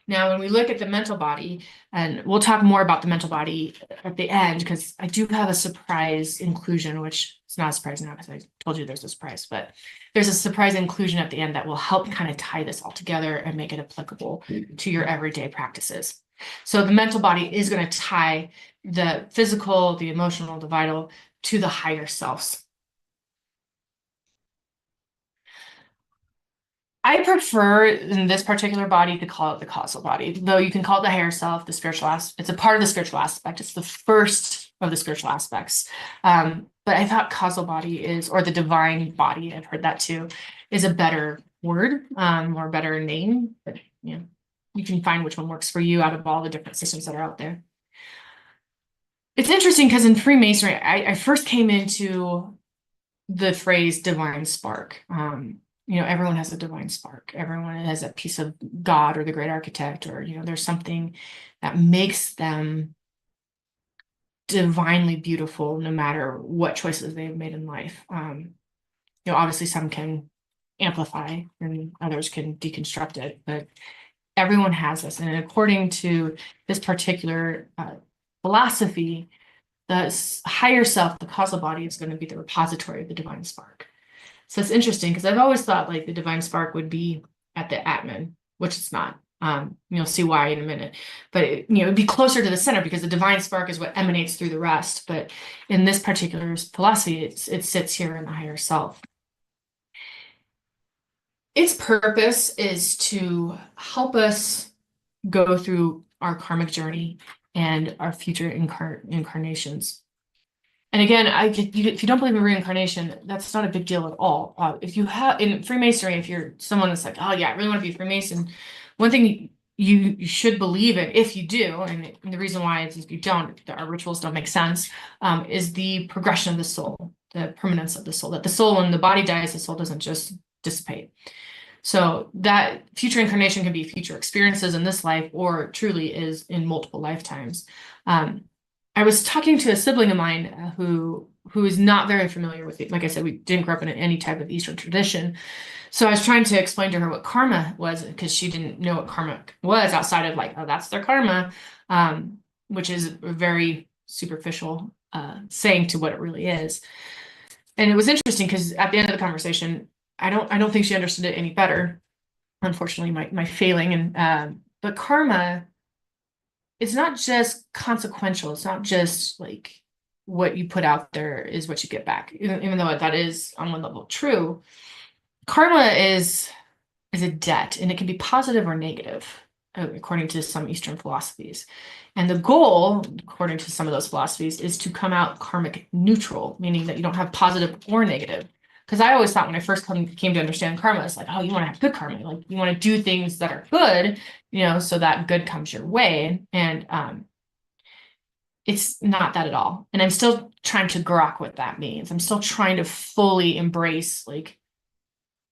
Now, when we look at the mental body, and we'll talk more about the mental body at the end, because I do have a surprise inclusion, which is not a surprise now because I told you there's a surprise, but there's a surprise inclusion at the end that will help kind of tie this all together and make it applicable to your everyday practices. So the mental body is going to tie the physical, the emotional, the vital to the higher selves. I prefer in this particular body to call it the causal body, though you can call it the higher self, the spiritual aspect. It's a part of the spiritual aspect. It's the first of the spiritual aspects. But but I thought causal body is, or the divine body, I've heard that too, is a better word, or a better name. But you know, you can find which one works for you out of all the different systems that are out there. It's interesting because in Freemasonry, I first came into the phrase divine spark. You know, everyone has a divine spark. Everyone has a piece of God or the great architect, or, you know, there's something that makes them divinely beautiful no matter what choices they've made in life. You know, obviously some can amplify and others can deconstruct it, but everyone has this. And according to this particular philosophy, the higher self, the causal body, is going to be the repository of the divine spark. So it's interesting because I've always thought like the divine spark would be at the Atman, which it's not. You'll see why in a minute, but you know, it'd be closer to the center because the divine spark is what emanates through the rest. But in this particular philosophy, it sits here in the higher self. Its purpose is to help us go through our karmic journey and our future incarnations. And again, if you don't believe in reincarnation, that's not a big deal at all. If you have in Freemasonry, if you're someone that's like, oh yeah, I really want to be a Freemason, one thing you should believe in, if you do, and the reason why is if you don't, our rituals don't make sense, is the progression of the soul, the permanence of the soul. That the soul, when the body dies, the soul doesn't just dissipate. So that future incarnation can be future experiences in this life, or truly is in multiple lifetimes. I was talking to a sibling of mine who is not very familiar with it. Like I said, we didn't grow up in any type of Eastern tradition. So I was trying to explain to her what karma was, because she didn't know what karma was outside of like, oh, that's their karma, which is a very superficial saying to what it really is. And it was interesting because at the end of the conversation, I don't think she understood it any better. Unfortunately, my failing. And but karma, it's not just consequential. It's not just like what you put out there is what you get back, even though that is on one level true. Karma is a debt, and it can be positive or negative, according to some Eastern philosophies. And the goal, according to some of those philosophies, is to come out karmic neutral, meaning that you don't have positive or negative. Because I always thought when I first came to understand karma, it's like, oh, you want to have good karma. Like you want to do things that are good, you know, so that good comes your way. And it's not that at all. And I'm still trying to grok what that means. I'm still trying to fully embrace, like,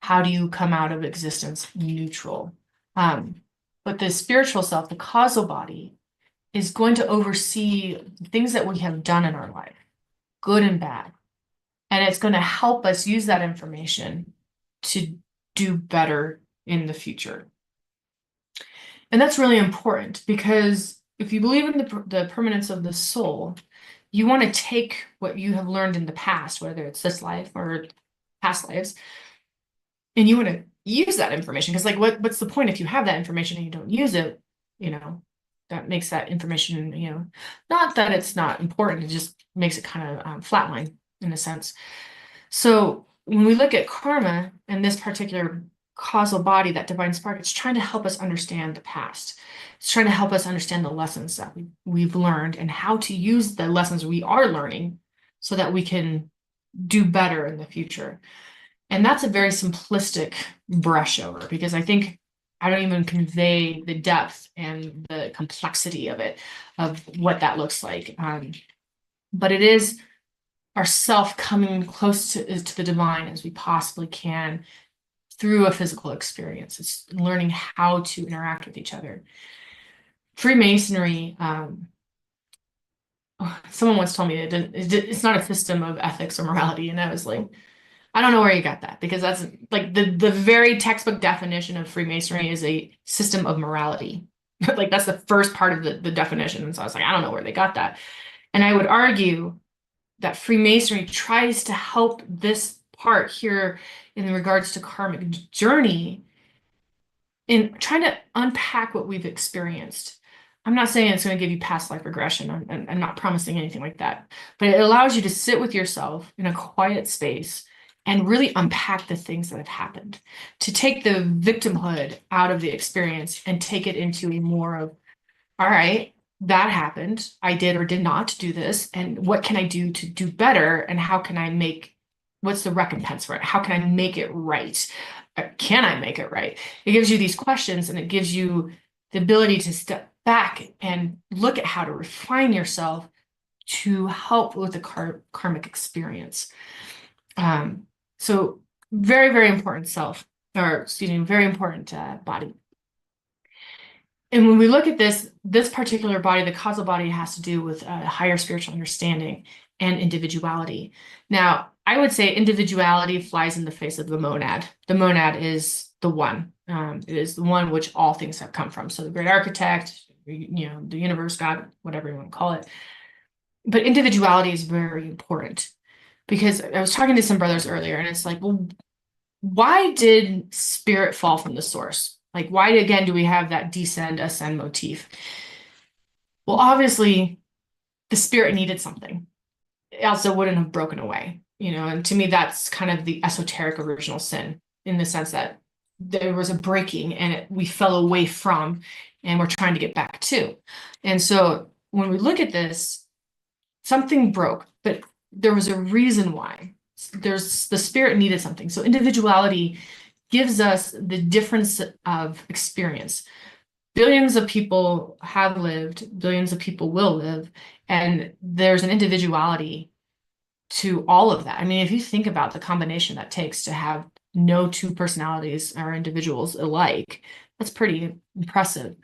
how do you come out of existence neutral? But the spiritual self, the causal body, is going to oversee things that we have done in our life, good and bad. And it's going to help us use that information to do better in the future. And that's really important because if you believe in the permanence of the soul, you want to take what you have learned in the past, whether it's this life or past lives, and you want to use that information. Because like, what's the point if you have that information and you don't use it? You know, that makes that information, you know, not that it's not important, it just makes it kind of flatline in a sense. So when we look at karma and this particular causal body, that divine spark, it's trying to help us understand the past. It's trying to help us understand the lessons that we've learned and how to use the lessons we are learning so that we can do better in the future. And that's a very simplistic brush over, because I think I don't even convey the depth and the complexity of it, of what that looks like. But it is our self coming close to the divine as we possibly can through a physical experience. It's learning how to interact with each other. Freemasonry, someone once told me it's not a system of ethics or morality, and I was like, I don't know where you got that, because that's like the very textbook definition of Freemasonry is a system of morality. Like that's the first part of the definition. And so I was like, I don't know where they got that. And I would argue that Freemasonry tries to help this part here in regards to karmic journey in trying to unpack what we've experienced. I'm not saying it's going to give you past life regression. I'm not promising anything like that, but it allows you to sit with yourself in a quiet space and really unpack the things that have happened, to take the victimhood out of the experience and take it into a more of, all right, that happened. I did or did not do this. And what can I do to do better? And how can I what's the recompense for it? How can I make it right? Can I make it right? It gives you these questions, and it gives you the ability to step back and look at how to refine yourself to help with the karmic experience. So very, very important very important body. And when we look at this particular body, the causal body has to do with higher spiritual understanding and individuality. Now, I would say individuality flies in the face of the monad. The monad is the one. It is the one which all things have come from. So the great architect, the universe, God, whatever you want to call it. But individuality is very important, because I was talking to some brothers earlier, and it's like, well, why did spirit fall from the source? Like, why again do we have that descend, ascend motif? Well, obviously, the spirit needed something, else it wouldn't have broken away, and to me, that's kind of the esoteric original sin, in the sense that there was a breaking and we fell away from, and we're trying to get back to. And so when we look at this, something broke, but there was a reason why. The spirit needed something. So individuality gives us the difference of experience. Billions of people have lived, billions of people will live, and there's an individuality to all of that. I mean, if you think about the combination that takes to have no two personalities or individuals alike, that's pretty impressive.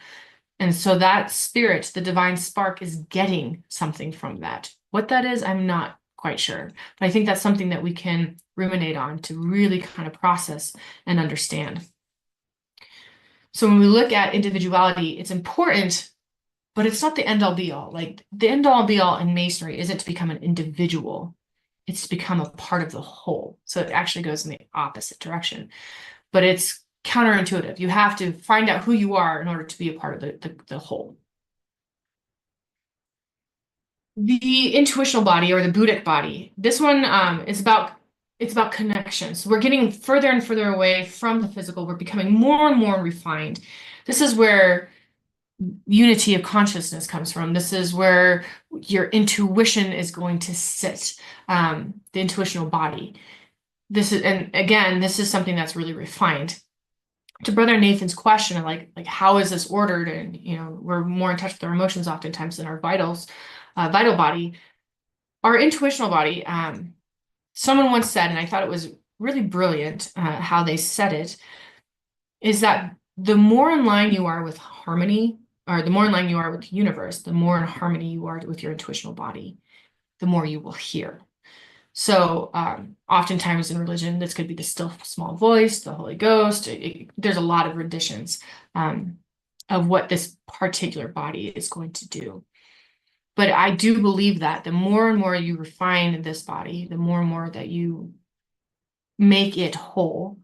And so that spirit, the divine spark, is getting something from that. What that is, I'm not quite sure. But I think that's something that we can ruminate on to really kind of process and understand. So when we look at individuality, it's important, but it's not the end all be all. Like, the end all be all in Masonry isn't to become an individual. It's to become a part of the whole. So it actually goes in the opposite direction. But it's counterintuitive. You have to find out who you are in order to be a part of the whole. The intuitional body, or the Buddhic body, this one is about connection. So we're getting further and further away from the physical. We're becoming more and more refined. This is where unity of consciousness comes from. This is where your intuition is going to sit, the intuitional body. And again, this is something that's really refined. To Brother Nathan's question of like how is this ordered? And we're more in touch with our emotions oftentimes than our vital body. Our intuitional body, someone once said, and I thought it was really brilliant how they said it, is that the more in line you are with harmony, or the more in line you are with the universe, the more in harmony you are with your intuitional body, the more you will hear. So oftentimes in religion, this could be the still small voice, the Holy Ghost. There's a lot of renditions of what this particular body is going to do. But I do believe that the more and more you refine this body, the more and more that you make it whole,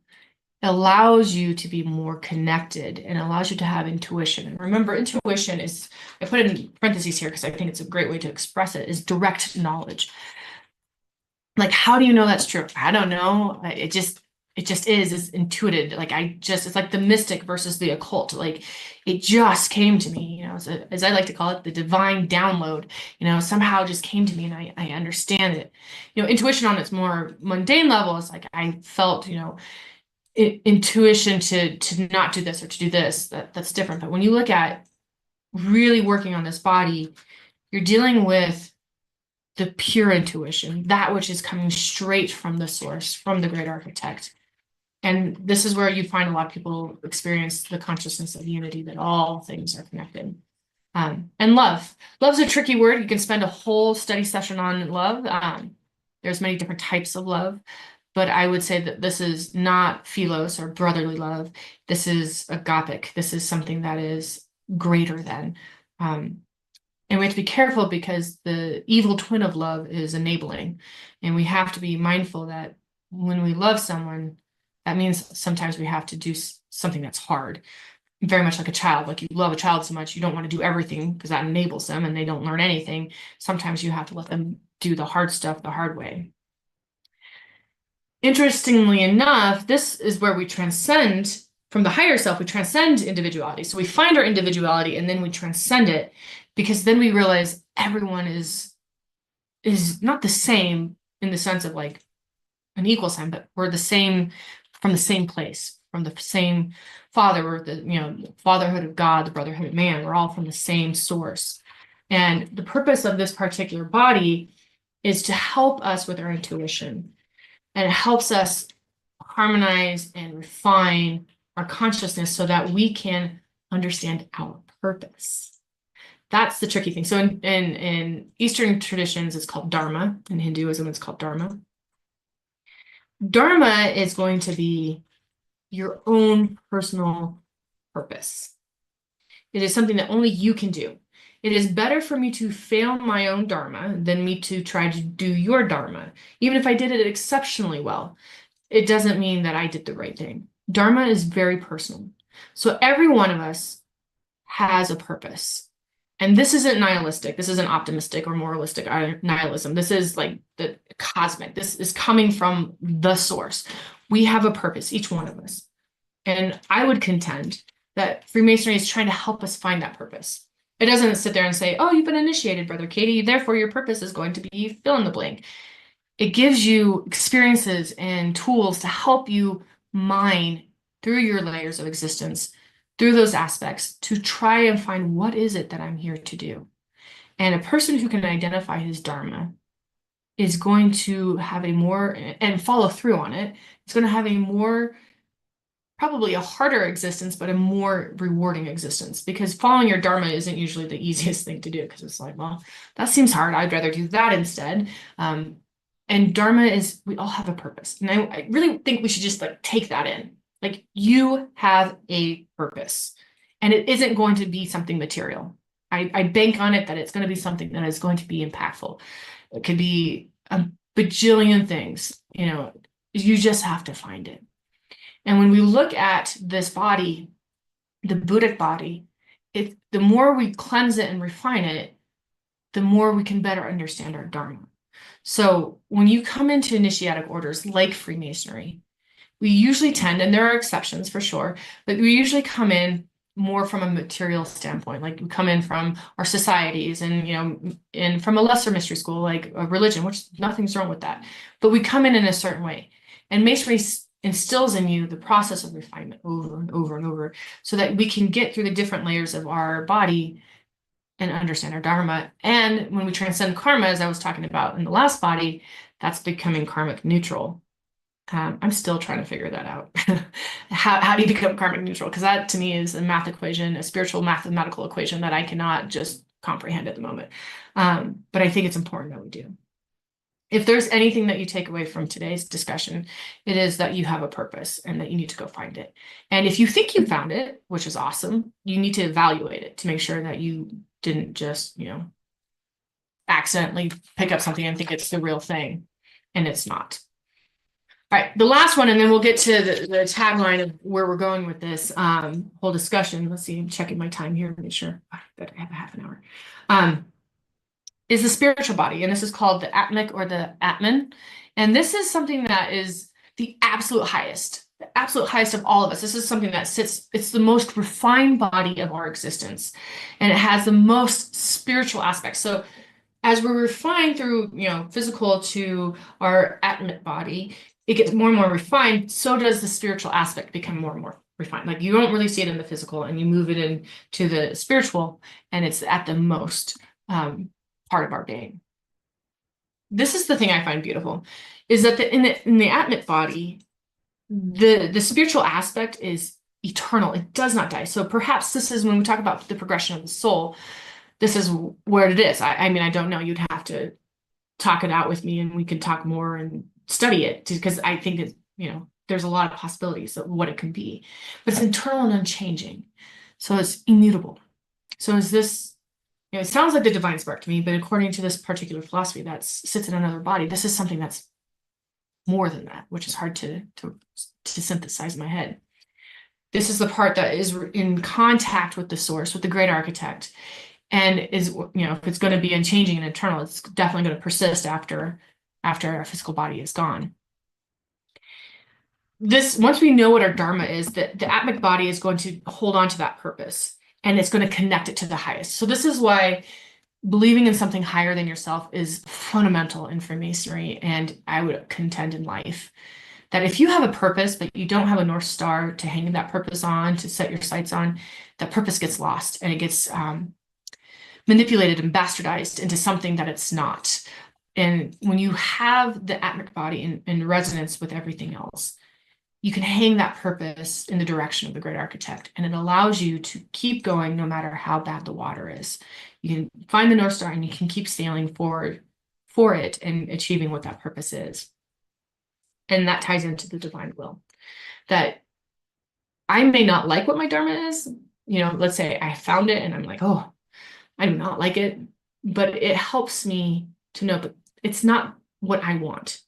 allows you to be more connected and allows you to have intuition. And remember, intuition is, I put it in parentheses here because I think it's a great way to express it, is direct knowledge. Like, how do you know that's true? I don't know. It just is. It's intuited. Like, it's like the mystic versus the occult. Like, it just came to me, as I like to call it, the divine download, somehow just came to me, and I understand it. Intuition on its more mundane level is like, I felt, intuition to not do this or to do this. That's different. But when you look at really working on this body, you're dealing with the pure intuition, that which is coming straight from the source, from the great architect. And this is where you find a lot of people experience the consciousness of unity, that all things are connected. And love. Love's a tricky word. You can spend a whole study session on love. There's many different types of love, but I would say that this is not philos or brotherly love. This is agapic. This is something that is greater than. And we have to be careful, because the evil twin of love is enabling. And we have to be mindful that when we love someone, that means sometimes we have to do something that's hard. Very much like a child. Like, you love a child so much, you don't want to do everything because that enables them and they don't learn anything. Sometimes you have to let them do the hard stuff the hard way. Interestingly enough, this is where we transcend from the higher self, we transcend individuality. So we find our individuality and then we transcend it, because then we realize everyone is not the same in the sense of like an equal sign, but we're the same from the same place, from the same Father, or the fatherhood of God, the brotherhood of man. We're all from the same source. And the purpose of this particular body is to help us with our intuition, and it helps us harmonize and refine our consciousness so that we can understand our purpose. That's the tricky thing. So in Eastern traditions, it's called Dharma. In Hinduism, it's called Dharma. Dharma is going to be your own personal purpose. It is something that only you can do. It is better for me to fail my own Dharma than me to try to do your Dharma. Even if I did it exceptionally well, it doesn't mean that I did the right thing. Dharma is very personal. So every one of us has a purpose. And this isn't nihilistic. This isn't optimistic or moralistic nihilism. This is like the cosmic. This is coming from the source. We have a purpose, each one of us. And I would contend that Freemasonry is trying to help us find that purpose. It doesn't sit there and say, oh, you've been initiated, Brother Katie, therefore your purpose is going to be fill in the blank. It gives you experiences and tools to help you mine through your layers of existence, through those aspects, to try and find what is it that I'm here to do. And a person who can identify his Dharma is going to have a more, and follow through on it, it's going to have a more, probably a harder existence, but a more rewarding existence, because following your Dharma isn't usually the easiest thing to do, because it's like, well, that seems hard. I'd rather do that instead. And Dharma is, we all have a purpose. And I really think we should just like take that in. Like, you have a purpose, and it isn't going to be something material. I bank on it that it's going to be something that is going to be impactful. It could be a bajillion things, you just have to find it. And when we look at this body, the Buddhic body, the more we cleanse it and refine it, the more we can better understand our Dharma. So when you come into initiatic orders like Freemasonry, we usually tend, and there are exceptions for sure, but we usually come in more from a material standpoint. Like, we come in from our societies and from a lesser mystery school, like a religion, which nothing's wrong with that. But we come in a certain way. And Masonry instills in you the process of refinement over and over and over, so that we can get through the different layers of our body and understand our Dharma. And when we transcend karma, as I was talking about in the last body, that's becoming karmic neutral. I'm still trying to figure that out. How do you become karmic neutral? Because that to me is a math equation, a spiritual mathematical equation that I cannot just comprehend at the moment. But I think it's important that we do. If there's anything that you take away from today's discussion, it is that you have a purpose and that you need to go find it. And if you think you found it, which is awesome, you need to evaluate it to make sure that you didn't just, accidentally pick up something and think it's the real thing, and it's not. All right, the last one, and then we'll get to the tagline of where we're going with this whole discussion. Let's see, I'm checking my time here to make sure that I have a half an hour. Is the spiritual body, and this is called the Atmic or the Atman. And this is something that is the absolute highest of all of us. This is something that it's the most refined body of our existence, and it has the most spiritual aspects. So as we're refined through, physical to our Atmic body, it gets more and more refined. So does the spiritual aspect become more and more refined. Like, you don't really see it in the physical, and you move it into the spiritual, and it's at the most part of our being. This is the thing I find beautiful, is that in the Atmic body, the spiritual aspect is eternal. It does not die. So perhaps this is when we talk about the progression of the soul, this is where it is. I mean, I don't know. You'd have to talk it out with me, and we could talk more and study it, because I think that, there's a lot of possibilities of what it can be. But it's eternal and unchanging. So it's immutable. So is this, it sounds like the divine spark to me, but according to this particular philosophy that sits in another body, this is something that's more than that, which is hard to synthesize in my head. This is the part that is in contact with the source, with the great architect, and is, if it's going to be unchanging and eternal, it's definitely going to persist after our physical body is gone. once we know what our dharma is, the atmic body is going to hold on to that purpose and it's going to connect it to the highest. So this is why believing in something higher than yourself is fundamental in Freemasonry, and I would contend in life. That if you have a purpose, but you don't have a North Star to hang that purpose on, to set your sights on, that purpose gets lost and it gets manipulated and bastardized into something that it's not. And when you have the atmic body in resonance with everything else, you can hang that purpose in the direction of the great architect, and it allows you to keep going no matter how bad the water is. You can find the North Star and you can keep sailing forward for it and achieving what that purpose is. And that ties into the divine will. That I may not like what my dharma is. Let's say I found it and I'm like, oh, I do not like it. But it helps me to know that it's not what I want.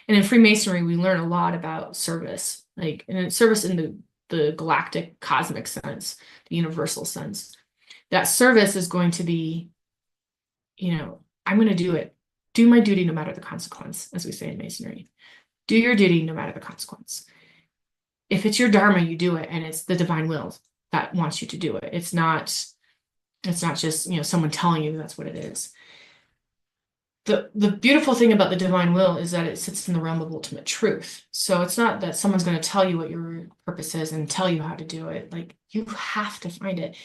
And in Freemasonry, we learn a lot about service, and service in the galactic cosmic sense, the universal sense. That service is going to be, I'm going to do it. Do my duty no matter the consequence, as we say in Masonry. Do your duty no matter the consequence. If it's your dharma, you do it, and it's the divine will that wants you to do it. It's not just, someone telling you that's what it is. The beautiful thing about the divine will is that it sits in the realm of ultimate truth. So it's not that someone's going to tell you what your purpose is and tell you how to do it. Like, you have to find it.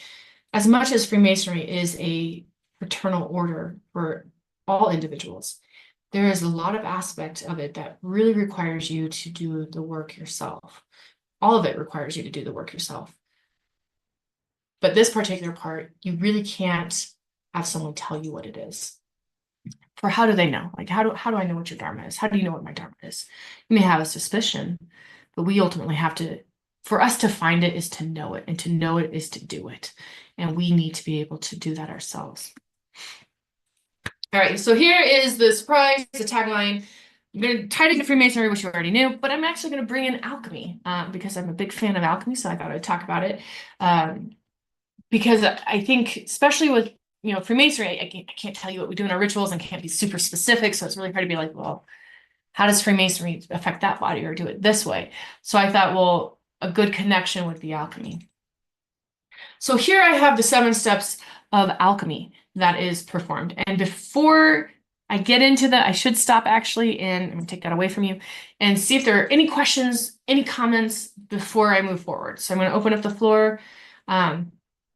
As much as Freemasonry is a fraternal order for all individuals, there is a lot of aspect of it that really requires you to do the work yourself. All of it requires you to do the work yourself. But this particular part, you really can't have someone tell you what it is. For how do they know? Like, how do I know what your dharma is? How do you know what my dharma is? You may have a suspicion, but we ultimately have to, for us to find it is to know it, and to know it is to do it. And we need to be able to do that ourselves. All right, so here is the surprise, the tagline. I'm going to tie it into Freemasonry, which you already knew, but I'm actually going to bring in alchemy because I'm a big fan of alchemy, so I thought I'd talk about it. Because I think, especially with Freemasonry, I can't tell you what we do in our rituals and can't be super specific, so it's really hard to be like, well, how does Freemasonry affect that body or do it this way? So I thought, well, a good connection would be alchemy. So here I have the 7 steps of alchemy that is performed. And before I get into that, I should stop actually, and I'm going to take that away from you and see if there are any questions, any comments before I move forward. So I'm going to open up the floor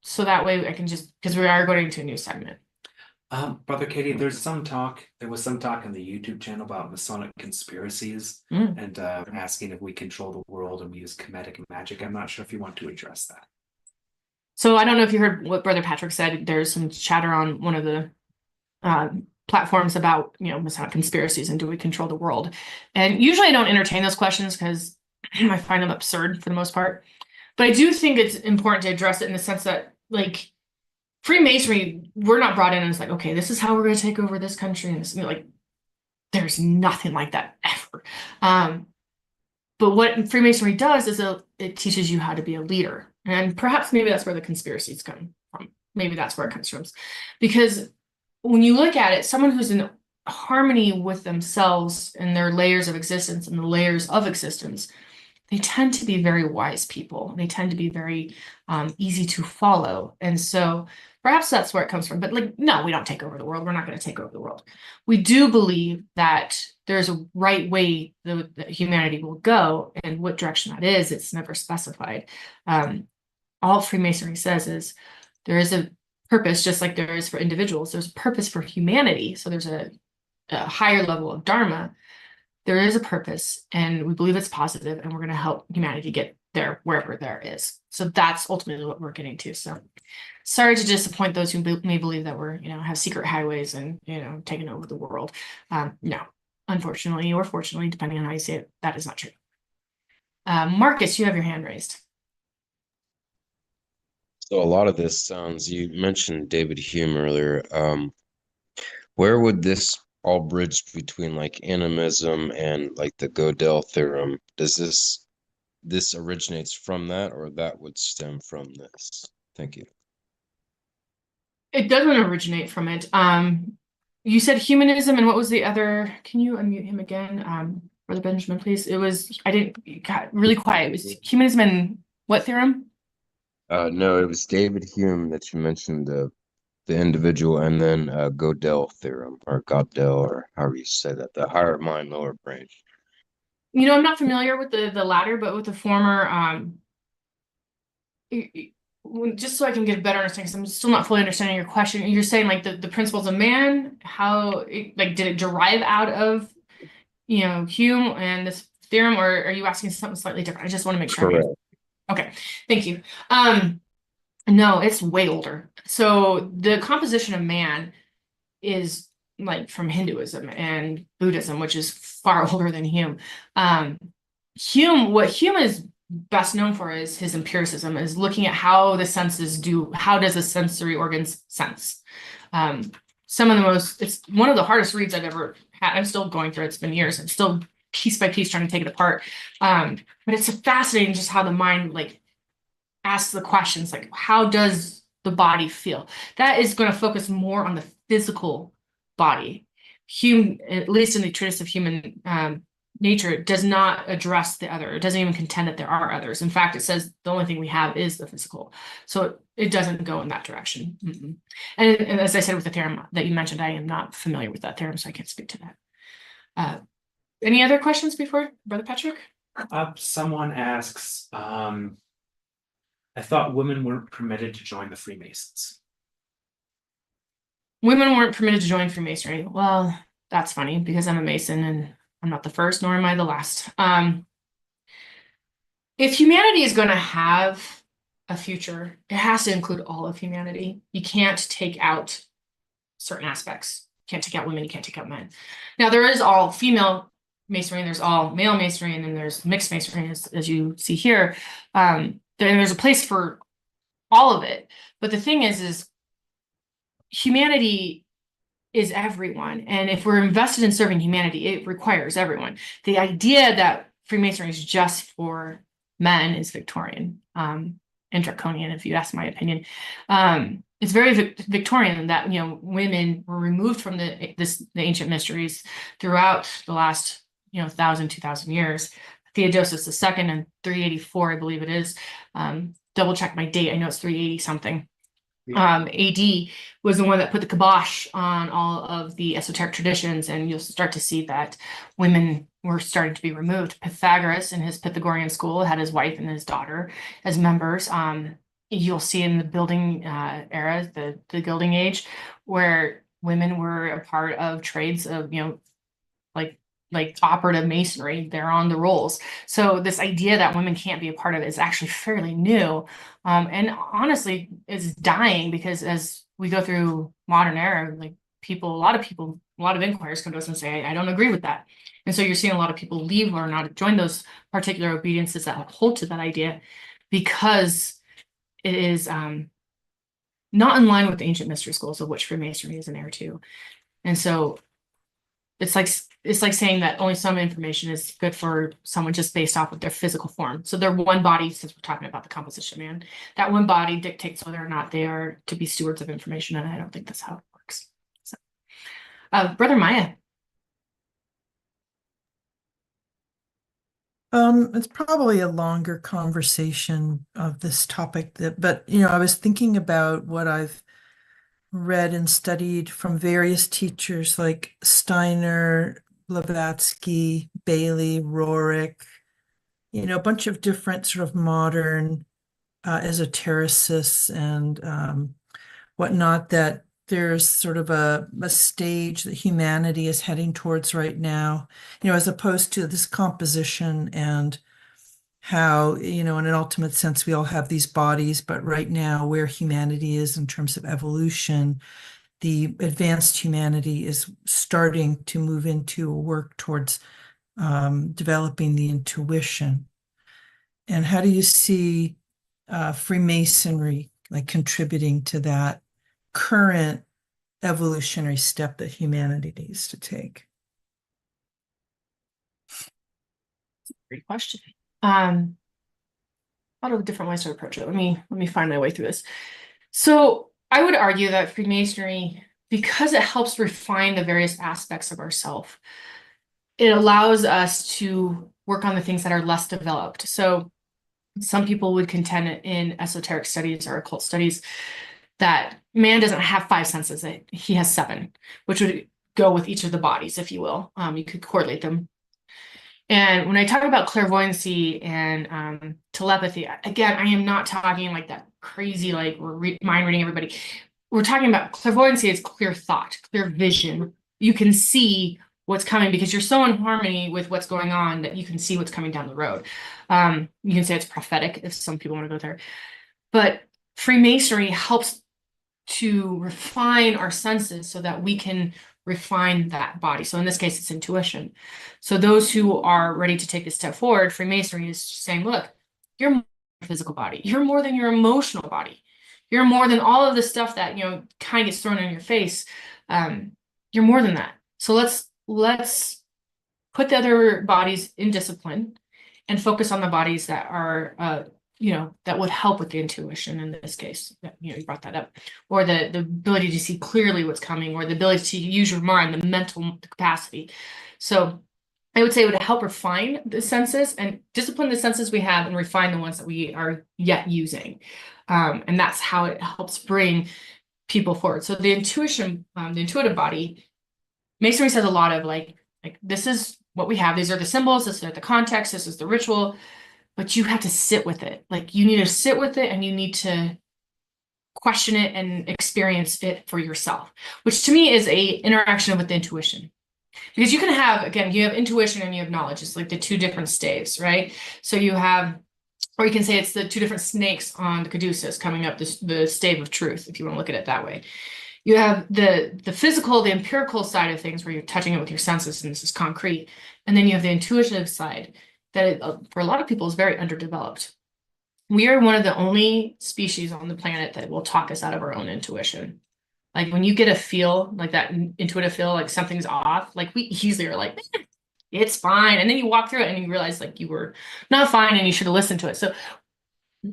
so that way I can because we are going to a new segment. Brother Katie, there was some talk on the YouTube channel about Masonic conspiracies and asking if we control the world and we use Kemetic magic. I'm not sure if you want to address that. So I don't know if you heard what Brother Patrick said. There's some chatter on one of the platforms about, Masonic conspiracies and do we control the world? And usually I don't entertain those questions because I find them absurd for the most part. But I do think it's important to address it in the sense that, like, Freemasonry, we're not brought in and it's like, okay, this is how we're going to take over this country. And like, there's nothing like that ever. But what Freemasonry does is it teaches you how to be a leader. And perhaps maybe that's where the conspiracies come from. Maybe that's where it comes from. Because when you look at it, someone who's in harmony with themselves and their layers of existence and the layers of existence, they tend to be very wise people. They tend to be very easy to follow. And so perhaps that's where it comes from. But like, no, we don't take over the world. We're not going to take over the world. We do believe that there's a right way that humanity will go, and what direction that is, it's never specified. All Freemasonry says is there is a purpose, just like there is for individuals. There's a purpose for humanity. So there's a higher level of dharma. There is a purpose, and we believe it's positive, and we're going to help humanity get there wherever there is. So that's ultimately what we're getting to. So sorry to disappoint those who may believe that we're, have secret highways and, taking over the world. No, unfortunately, or fortunately, depending on how you say it, that is not true. Marcus, you have your hand raised. So a lot of this sounds, you mentioned David Hume earlier. Where would this all bridge between like animism and like the Gödel theorem? Does this originates from that, or that would stem from this? Thank you. It doesn't originate from it. You said humanism, and what was the other? Can you unmute him again? Brother Benjamin, please. It was, it got really quiet. It was humanism and what theorem? No, it was David Hume that you mentioned, the individual, and then Gödel theorem, or Gödel, or however you say that, the higher mind, lower brain. You know, I'm not familiar with the latter, but with the former, just so I can get a better understanding, because I'm still not fully understanding your question. You're saying like the principles of man, like did it derive out of, Hume and this theorem, or are you asking something slightly different? I just want to make sure. Correct. Okay, thank you. No, it's way older. So the composition of man is like from Hinduism and Buddhism, which is far older than Hume. What Hume is best known for is his empiricism, is looking at how the senses how does the sensory organs sense. It's one of the hardest reads I've ever had. I'm still going through it. It's been years. I'm still piece by piece trying to take it apart. But it's fascinating just how the mind like asks the questions like, how does the body feel? That is going to focus more on the physical body. Hume, at least in the treatise of human nature, does not address the other. It doesn't even contend that there are others. In fact, it says the only thing we have is the physical. So it doesn't go in that direction. And as I said with the theorem that you mentioned, I am not familiar with that theorem, so I can't speak to that. Any other questions before Brother Patrick? Someone asks, I thought women weren't permitted to join the Freemasons. Women weren't permitted to join Freemasonry. Well, that's funny because I'm a Mason and I'm not the first, nor am I the last. If humanity is going to have a future, it has to include all of humanity. You can't take out certain aspects. You can't take out women, you can't take out men. Now, there is all female Masonry, there's all male Masonry, and then there's mixed Masonry, as you see here. There's a place for all of it. But the thing is humanity is everyone. And if we're invested in serving humanity, it requires everyone. The idea that Freemasonry is just for men is Victorian and draconian, if you ask my opinion. It's very Victorian that, women were removed from the ancient mysteries throughout the last, 1,000, 2,000 years. Theodosius II in 384, I believe it is. Double check my date. I know it's 380 something. AD was the one that put the kibosh on all of the esoteric traditions, and you'll start to see that women were starting to be removed. Pythagoras in his Pythagorean school had his wife and his daughter as members. You'll see in the building era, the Gilding Age, where women were a part of trades of, like operative masonry. They're on the rolls. So this idea that women can't be a part of it is actually fairly new. And honestly, it's dying because as we go through modern era, like a lot of inquirers come to us and say, I don't agree with that. And so you're seeing a lot of people leave or not join those particular obediences that hold to that idea because it is not in line with the ancient mystery schools, of which Freemasonry is an heir to. And so it's like saying that only some information is good for someone just based off of their physical form. So they're one body, since we're talking about the composition of man, that one body dictates whether or not they are to be stewards of information. And I don't think that's how it works. So, Brother Maya. It's probably a longer conversation of this topic but I was thinking about what I've read and studied from various teachers like Steiner, Blavatsky, Bailey, Roerich, a bunch of different sort of modern esotericists and whatnot, that there's sort of a stage that humanity is heading towards right now, as opposed to this composition and how, in an ultimate sense, we all have these bodies, but right now where humanity is in terms of evolution, the advanced humanity is starting to move into a work towards developing the intuition. And how do you see Freemasonry like contributing to that current evolutionary step that humanity needs to take? Great question. A lot of different ways to approach it. Let me find my way through this. So I would argue that Freemasonry, because it helps refine the various aspects of ourself, it allows us to work on the things that are less developed. So some people would contend in esoteric studies or occult studies that man doesn't have 5 senses, that he has 7, which would go with each of the bodies, if you will. You could correlate them. And when I talk about clairvoyancy and telepathy, again, I am not talking like that crazy, like we're mind reading everybody. We're talking about clairvoyancy is clear thought, clear vision. You can see what's coming because you're so in harmony with what's going on that you can see what's coming down the road. You can say it's prophetic if some people want to go there. But Freemasonry helps to refine our senses so that we can refine that body. So in this case, it's intuition. So those who are ready to take a step forward, Freemasonry is saying, look, you're more than your physical body. You're more than your emotional body. You're more than all of the stuff that, you know, kind of gets thrown in your face. You're more than that. So let's put the other bodies in discipline and focus on the bodies that are, you know, that would help with the intuition in this case. You know, you brought that up. Or the ability to see clearly what's coming, or the ability to use your mind, the mental capacity. So I would say it would help refine the senses and discipline the senses we have and refine the ones that we are yet using. And that's how it helps bring people forward. So the intuition, the intuitive body, Masonry says a lot of like this is what we have. These are the symbols, this is the context, this is the ritual, but you have to sit with it. Like you need to sit with it and you need to question it and experience it for yourself, which to me is a interaction with the intuition. Because you can have, again, you have intuition and you have knowledge. It's like the 2 different staves, right? So you have, or you can say it's the 2 different snakes on the caduceus coming up the stave of truth, if you want to look at it that way. You have the physical, the empirical side of things where you're touching it with your senses and this is concrete. And then you have the intuitive side that for a lot of people is very underdeveloped. We are one of the only species on the planet that will talk us out of our own intuition. Like when you get a feel, like that intuitive feel, like something's off, like we easily are like, it's fine. And then you walk through it and you realize like you were not fine and you should have listened to it. So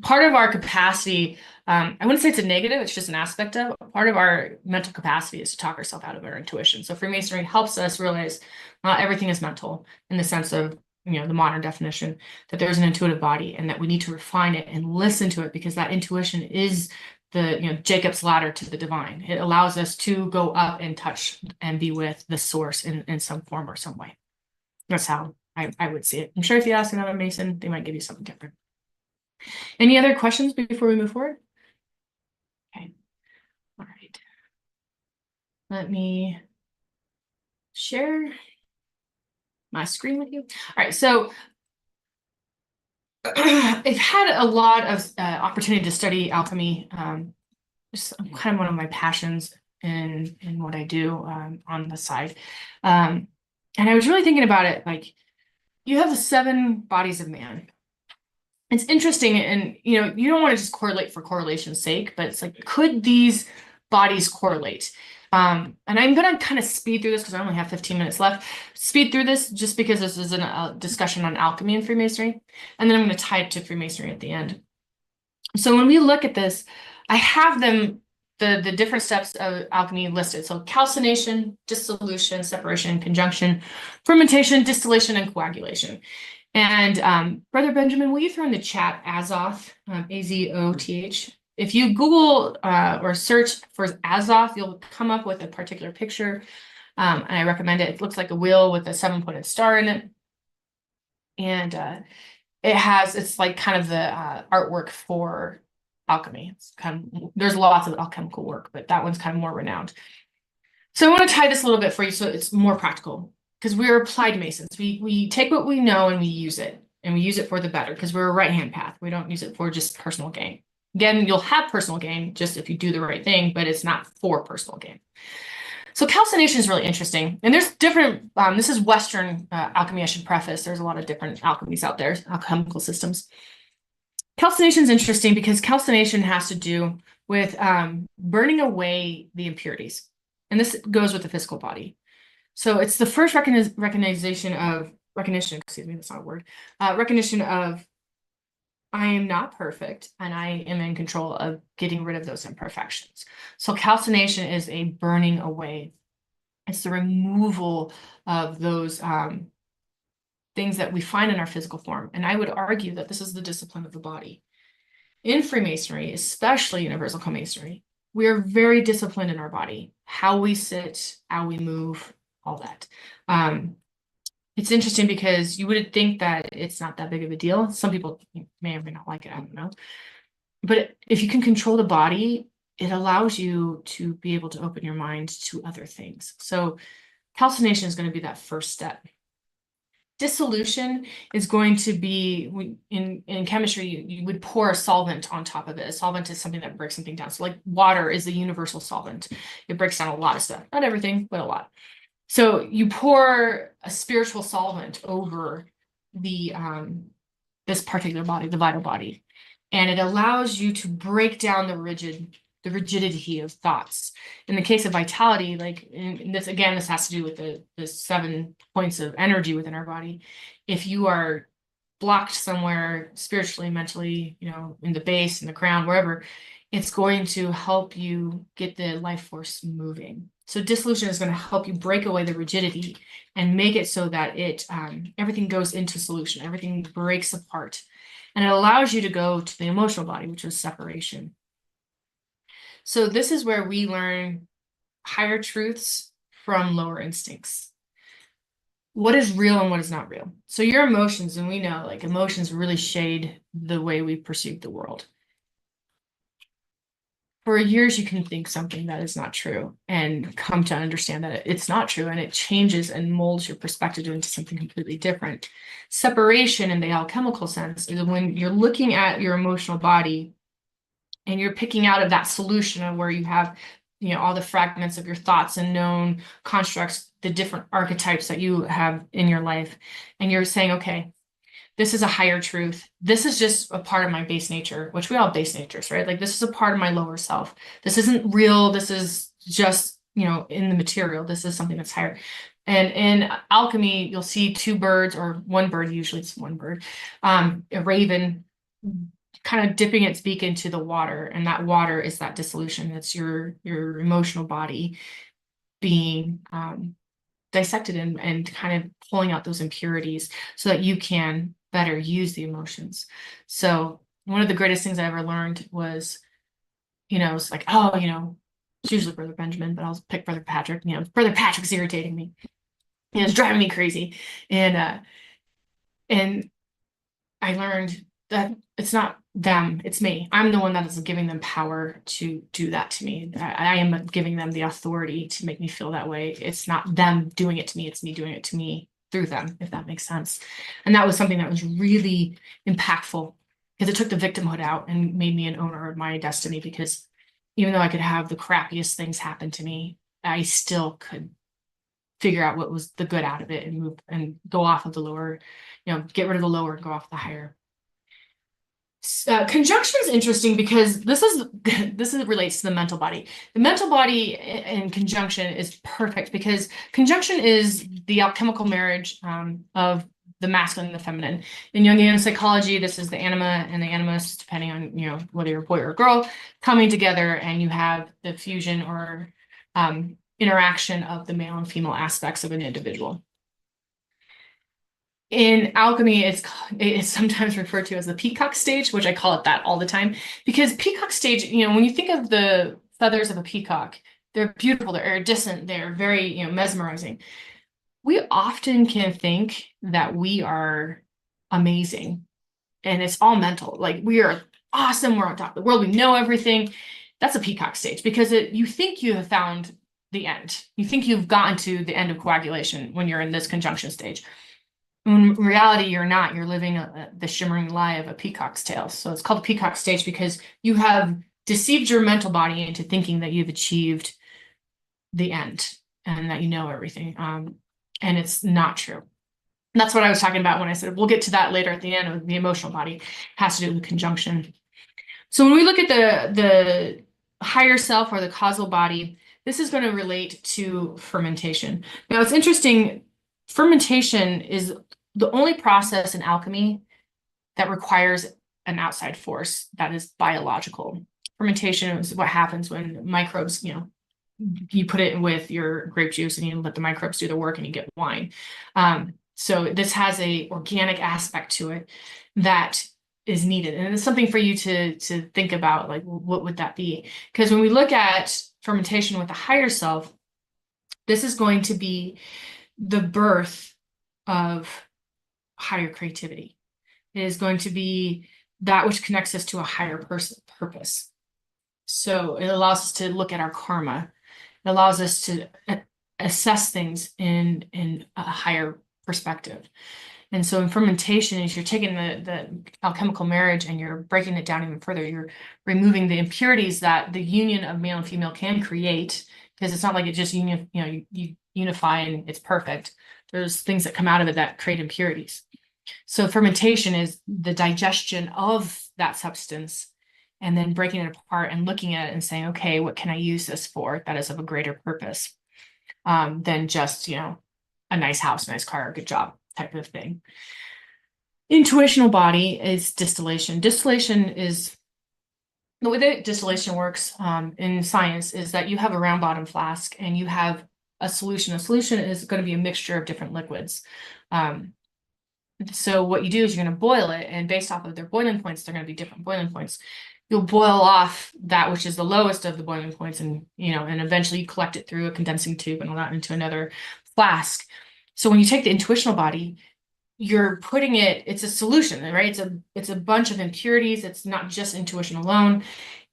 part of our capacity, I wouldn't say it's a negative, it's just an aspect of part of our mental capacity is to talk ourselves out of our intuition. So Freemasonry helps us realize not everything is mental in the sense of, you know, the modern definition, that there's an intuitive body and that we need to refine it and listen to it because that intuition is the, you know, Jacob's ladder to the divine. It allows us to go up and touch and be with the source in some form or some way. That's how I would see it. I'm sure if you ask another Mason, they might give you something different. Any other questions before we move forward? Okay. All right. Let me share my screen with you. All right. So I've had a lot of opportunity to study alchemy. It's kind of one of my passions in what I do on the side. And I was really thinking about it, like you have the 7 bodies of man. It's interesting, and you know, you don't want to just correlate for correlation's sake, but it's like, could these bodies correlate? And I'm going to kind of speed through this because I only have 15 minutes left. Speed through this just because this is a discussion on alchemy and Freemasonry. And then I'm going to tie it to Freemasonry at the end. So when we look at this, I have them, the different steps of alchemy listed. So calcination, dissolution, separation, conjunction, fermentation, distillation, and coagulation. And Brother Benjamin, will you throw in the chat Azoth, Azoth? If you Google or search for Azoth, you'll come up with a particular picture. And I recommend it. It looks like a wheel with a 7-pointed star in it. And it's like kind of the artwork for alchemy. It's kind of, there's lots of alchemical work, but that one's kind of more renowned. So I want to tie this a little bit for you so it's more practical, because we're applied Masons. We take what we know and we use it for the better, because we're a right-hand path. We don't use it for just personal gain. Again, you'll have personal gain just if you do the right thing, but it's not for personal gain. So calcination is really interesting. And there's different, this is Western alchemy, I should preface. There's a lot of different alchemies out there, alchemical systems. Calcination is interesting because calcination has to do with burning away the impurities. And this goes with the physical body. So it's the first recognition of I am not perfect and I am in control of getting rid of those imperfections. So calcination is a burning away. It's the removal of those things that we find in our physical form. And I would argue that this is the discipline of the body. In Freemasonry, especially Universal Co-Masonry, we are very disciplined in our body, how we sit, how we move, all that. It's interesting because you would think that it's not that big of a deal. Some people may or may not like it, I don't know. But if you can control the body, it allows you to be able to open your mind to other things. So calcination is going to be that first step. Dissolution is going to be, in chemistry, you would pour a solvent on top of it. A solvent is something that breaks something down. So like water is a universal solvent. It breaks down a lot of stuff. Not everything, but a lot. So you pour a spiritual solvent over the this particular body, the vital body, and it allows you to break down the rigidity of thoughts. In the case of vitality, like in this, again, this has to do with the 7 points of energy within our body. If you are blocked somewhere spiritually, mentally, you know, in the base, in the crown, wherever, it's going to help you get the life force moving. So dissolution is going to help you break away the rigidity and make it so that it everything goes into solution, everything breaks apart. And it allows you to go to the emotional body, which is separation. So this is where we learn higher truths from lower instincts. What is real and what is not real? So your emotions, and we know like emotions really shade the way we perceive the world. For years, you can think something that is not true and come to understand that it's not true, and it changes and molds your perspective into something completely different. Separation in the alchemical sense is when you're looking at your emotional body and you're picking out of that solution of where you have, you know, all the fragments of your thoughts and known constructs, the different archetypes that you have in your life. And you're saying, okay, this is a higher truth. This is just a part of my base nature, which we all have base natures, right? Like this is a part of my lower self. This isn't real. This is just, you know, in the material. This is something that's higher. And in alchemy, you'll see 2 birds, or 1 bird, usually it's 1 bird, a raven kind of dipping its beak into the water. And that water is that dissolution. It's your emotional body being dissected and kind of pulling out those impurities so that you can better use the emotions. So one of the greatest things I ever learned was, you know, it's like, oh, you know, it's usually Brother Benjamin, but I'll pick Brother Patrick. You know, Brother Patrick's irritating me. You know, it's driving me crazy. And I learned that it's not them, it's me. I'm the one that is giving them power to do that to me. I am giving them the authority to make me feel that way. It's not them doing it to me, it's me doing it to me through them, if that makes sense. And that was something that was really impactful because it took the victimhood out and made me an owner of my destiny, because even though I could have the crappiest things happen to me, I still could figure out what was the good out of it and move and go off of the lower, you know, get rid of the lower and go off the higher. Conjunction is interesting because this relates to the mental body. The mental body in conjunction is perfect because conjunction is the alchemical marriage of the masculine and the feminine. In Jungian psychology, this is the anima and the animus, depending on, you know, whether you're a boy or a girl, coming together, and you have the fusion or interaction of the male and female aspects of an individual. In alchemy, it's sometimes referred to as the peacock stage, which I call it that all the time, because peacock stage, you know, when you think of the feathers of a peacock, they're beautiful, they're iridescent, they're very, you know, mesmerizing. We often can think that we are amazing and it's all mental. Like we are awesome, we're on top of the world, we know everything. That's a peacock stage because you think you have found the end. You think you've gotten to the end of coagulation when you're in this conjunction stage. In reality, you're not. You're living the shimmering lie of a peacock's tail. So it's called a peacock stage because you have deceived your mental body into thinking that you've achieved the end and that you know everything. And it's not true. And that's what I was talking about when I said, we'll get to that later at the end of the emotional body. It has to do with conjunction. So when we look at the higher self or the causal body, this is going to relate to fermentation. Now, it's interesting. Fermentation is the only process in alchemy that requires an outside force that is biological. Fermentation is what happens when microbes, you know, you put it with your grape juice and you let the microbes do the work and you get wine. So this has a organic aspect to it that is needed. And it's something for you to think about, like, what would that be? Because when we look at fermentation with the higher self, this is going to be the birth of higher creativity. It is going to be that which connects us to a higher purpose. So it allows us to look at our karma. It allows us to assess things in a higher perspective. And so in fermentation, is you're taking the alchemical marriage and you're breaking it down even further. You're removing the impurities that the union of male and female can create, because it's not like it just you unify and it's perfect. There's things that come out of it that create impurities. So fermentation is the digestion of that substance and then breaking it apart and looking at it and saying, okay, what can I use this for that is of a greater purpose than just, a nice house, nice car, good job type of thing. Intuitional body is distillation. Distillation is, the way that distillation works in science is that you have a round bottom flask and you have a solution. A solution is going to be a mixture of different liquids. So what you do is you're going to boil it, and based off of their boiling points, they're going to be different boiling points. You'll boil off that which is the lowest of the boiling points, and and eventually you collect it through a condensing tube and all that into another flask. So when you take the intuitional body, you're putting it's a solution, right? It's a bunch of impurities. It's not just intuition alone,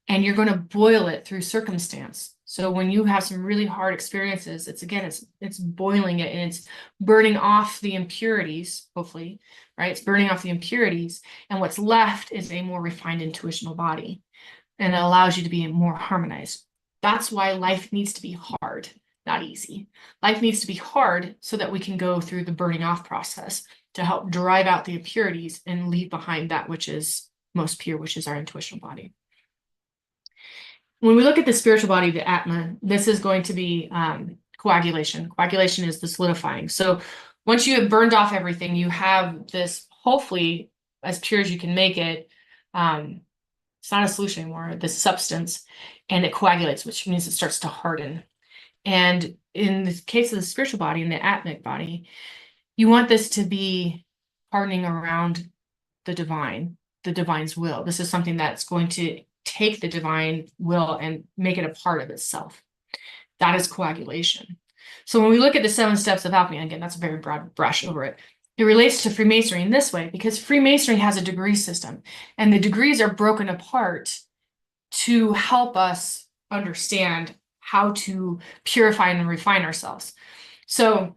and you're going to boil it through circumstance. So when you have some really hard experiences, it's boiling it and it's burning off the impurities, hopefully, right? It's burning off the impurities, and what's left is a more refined intuitional body, and it allows you to be more harmonized. That's why life needs to be hard, not easy. Life needs to be hard so that we can go through the burning off process to help drive out the impurities and leave behind that which is most pure, which is our intuitional body. When we look at the spiritual body, the Atma, this is going to be coagulation. Coagulation is the solidifying. So once you have burned off everything, you have this, hopefully, as pure as you can make it. It's not a solution anymore, this substance, and it coagulates, which means it starts to harden. And in the case of the spiritual body and the Atmic body, you want this to be hardening around the divine's will. This is something that's going to take the divine will and make it a part of itself. That is coagulation. So when we look at the 7 steps of alchemy, again, that's a very broad brush over it. It relates to Freemasonry in this way, because Freemasonry has a degree system, and the degrees are broken apart to help us understand how to purify and refine ourselves. So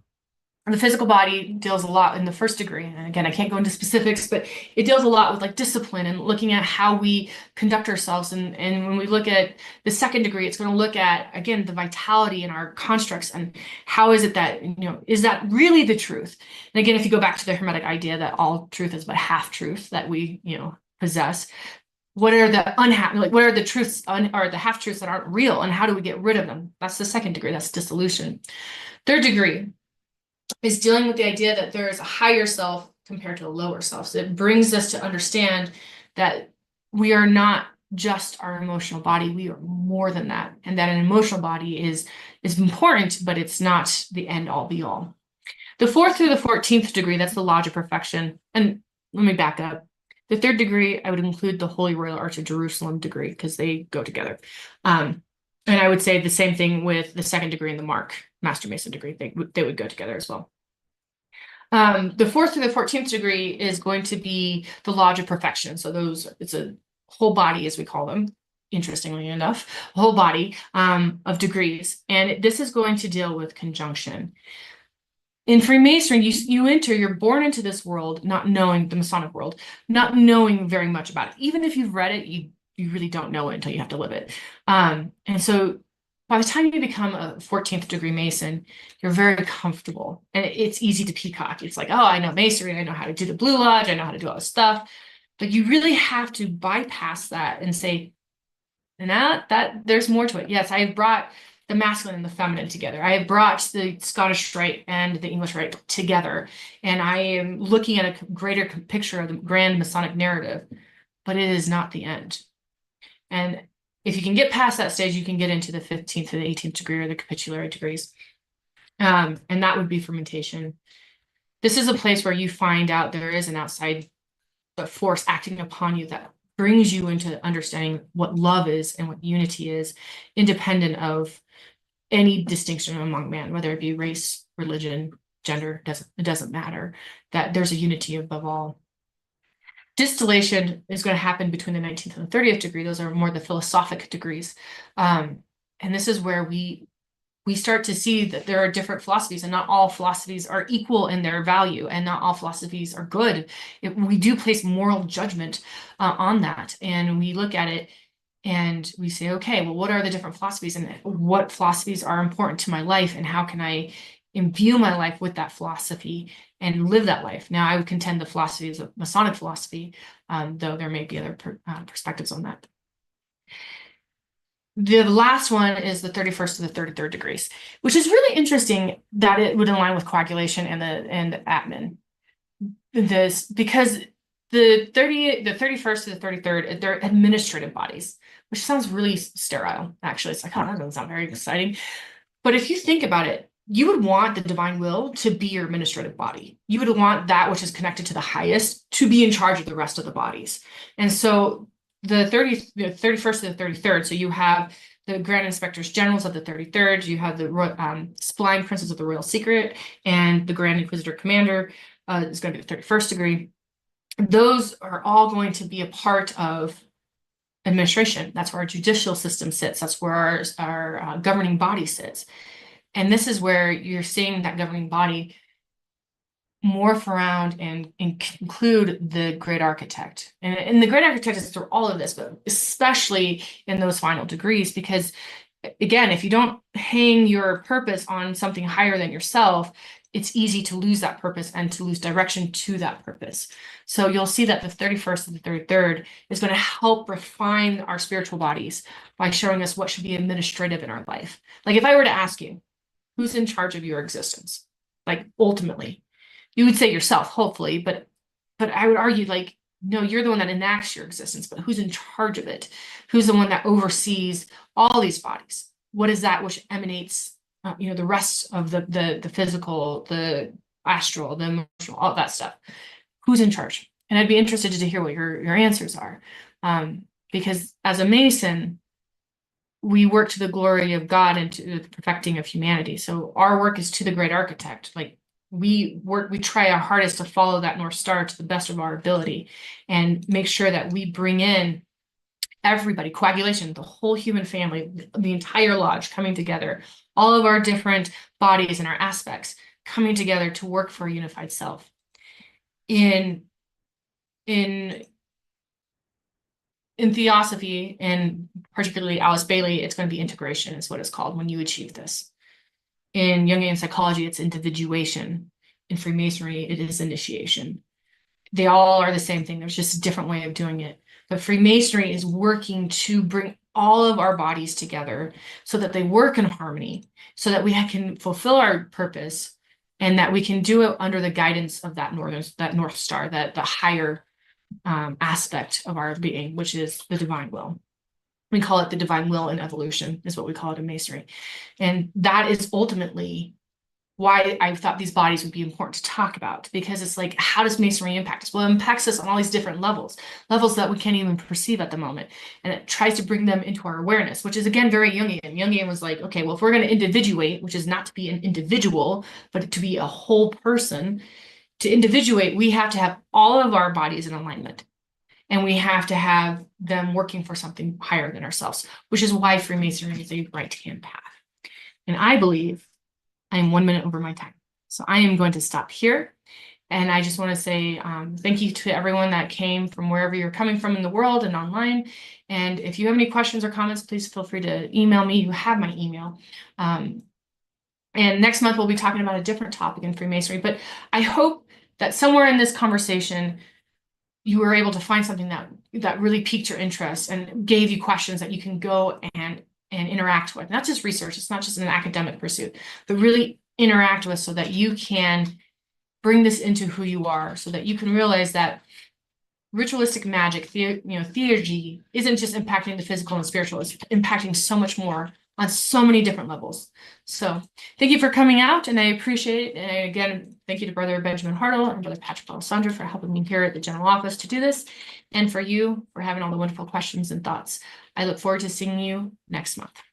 the physical body deals a lot in the first degree. And again, I can't go into specifics, but it deals a lot with like discipline and looking at how we conduct ourselves. And when we look at the second degree, it's going to look at, again, the vitality in our constructs and how is it that, is that really the truth? And again, if you go back to the Hermetic idea that all truth is but half truth that we, possess, what are the unhappy, like what are the truths or the half truths that aren't real, and how do we get rid of them? That's the second degree, that's dissolution. Third degree is dealing with the idea that there is a higher self compared to a lower self. So it brings us to understand that we are not just our emotional body, we are more than that. And that an emotional body is important, but it's not the end all be all. The 4th through the 14th degree, that's the Lodge of Perfection. And let me back up. The 3rd degree, I would include the Holy Royal Arch of Jerusalem degree because they go together. And I would say the same thing with the 2nd degree and the Mark Master Mason degree. They would go together as well. The 4th through the 14th degree is going to be the Lodge of Perfection. So it's a whole body, as we call them, interestingly enough, a whole body of degrees. And this is going to deal with conjunction. In Freemasonry, you're born into this world not knowing the Masonic world, not knowing very much about it. Even if you've read it, you really don't know it until you have to live it. And so by the time you become a 14th degree Mason, you're very comfortable and it's easy to peacock. It's like, oh, I know Masonry. I know how to do the Blue Lodge. I know how to do all this stuff. But you really have to bypass that and say, that there's more to it. Yes, I have brought the masculine and the feminine together. I have brought the Scottish Rite and the English Rite together. And I am looking at a greater picture of the grand Masonic narrative, but it is not the end. And if you can get past that stage, you can get into the 15th to the 18th degree or the capitulary degrees. And that would be fermentation. This is a place where you find out there is an outside force acting upon you that brings you into understanding what love is and what unity is, independent of any distinction among man, whether it be race, religion, gender, it doesn't matter, that there's a unity above all. Distillation is going to happen between the 19th and the 30th degree. Those are more the philosophic degrees. And this is where we start to see that there are different philosophies, and not all philosophies are equal in their value, and not all philosophies are good. We do place moral judgment on that, and we look at it and we say, okay, well, what are the different philosophies, and what philosophies are important to my life, and how can I imbue my life with that philosophy and live that life? Now, I would contend the philosophy is a Masonic philosophy, though there may be other perspectives on that. The last one is the 31st to the 33rd degrees, which is really interesting that it would align with coagulation and admin. Because the 31st to the 33rd, they're administrative bodies, which sounds really sterile, actually. It's like, oh, that doesn't sound very exciting. But if you think about it, you would want the divine will to be your administrative body. You would want that which is connected to the highest to be in charge of the rest of the bodies. And so the 31st to the 33rd, so you have the Grand Inspectors Generals of the 33rd, you have the Spline Princes of the Royal Secret, and the Grand Inquisitor Commander is going to be the 31st degree. Those are all going to be a part of administration. That's where our judicial system sits. That's where our governing body sits. And this is where you're seeing that governing body morph around and include the great architect. And the great architect is through all of this, but especially in those final degrees, because again, if you don't hang your purpose on something higher than yourself, it's easy to lose that purpose and to lose direction to that purpose. So you'll see that the 31st and the 33rd is going to help refine our spiritual bodies by showing us what should be administrative in our life. Like if I were to ask you, who's in charge of your existence? Like ultimately, you would say yourself, hopefully, but I would argue like, no, you're the one that enacts your existence, but who's in charge of it? Who's the one that oversees all these bodies? What is that which emanates, the rest of the physical, the astral, the emotional, all that stuff? Who's in charge? And I'd be interested to hear what your answers are. Because as a Mason, we work to the glory of God and to the perfecting of humanity. So our work is to the great architect. Like we try our hardest to follow that North Star to the best of our ability and make sure that we bring in everybody, coagulation, the whole human family, the entire lodge coming together, all of our different bodies and our aspects coming together to work for a unified self. In Theosophy, and particularly Alice Bailey, it's going to be integration is what it's called when you achieve this. In Jungian psychology, it's individuation. In Freemasonry, it is initiation. They all are the same thing. There's just a different way of doing it. But Freemasonry is working to bring all of our bodies together so that they work in harmony, so that we can fulfill our purpose and that we can do it under the guidance of that North Star, the higher aspect of our being, which is the divine will. We call it the divine will in evolution, is what we call it in Masonry. And that is ultimately why I thought these bodies would be important to talk about, because it's like, how does Masonry impact us? Well, it impacts us on all these different levels that we can't even perceive at the moment. And it tries to bring them into our awareness, which is, again, very Jungian. Jungian was like, okay, well, if we're going to individuate, which is not to be an individual, but to be a whole person, to individuate, we have to have all of our bodies in alignment. And we have to have them working for something higher than ourselves, which is why Freemasonry is a right-hand path. And I believe I am 1 minute over my time. So I am going to stop here. And I just want to say thank you to everyone that came from wherever you're coming from in the world and online. And if you have any questions or comments, please feel free to email me. You have my email. And next month, we'll be talking about a different topic in Freemasonry. But I hope that somewhere in this conversation, you were able to find something that really piqued your interest and gave you questions that you can go and interact with. Not just research, it's not just an academic pursuit, but really interact with so that you can bring this into who you are, so that you can realize that ritualistic magic, theurgy, isn't just impacting the physical and spiritual, it's impacting so much more on so many different levels. So thank you for coming out, and I appreciate it. And again, thank you to Brother Benjamin Hartle and Brother Patrick Alessandro for helping me here at the general office to do this, and for you for having all the wonderful questions and thoughts. I look forward to seeing you next month.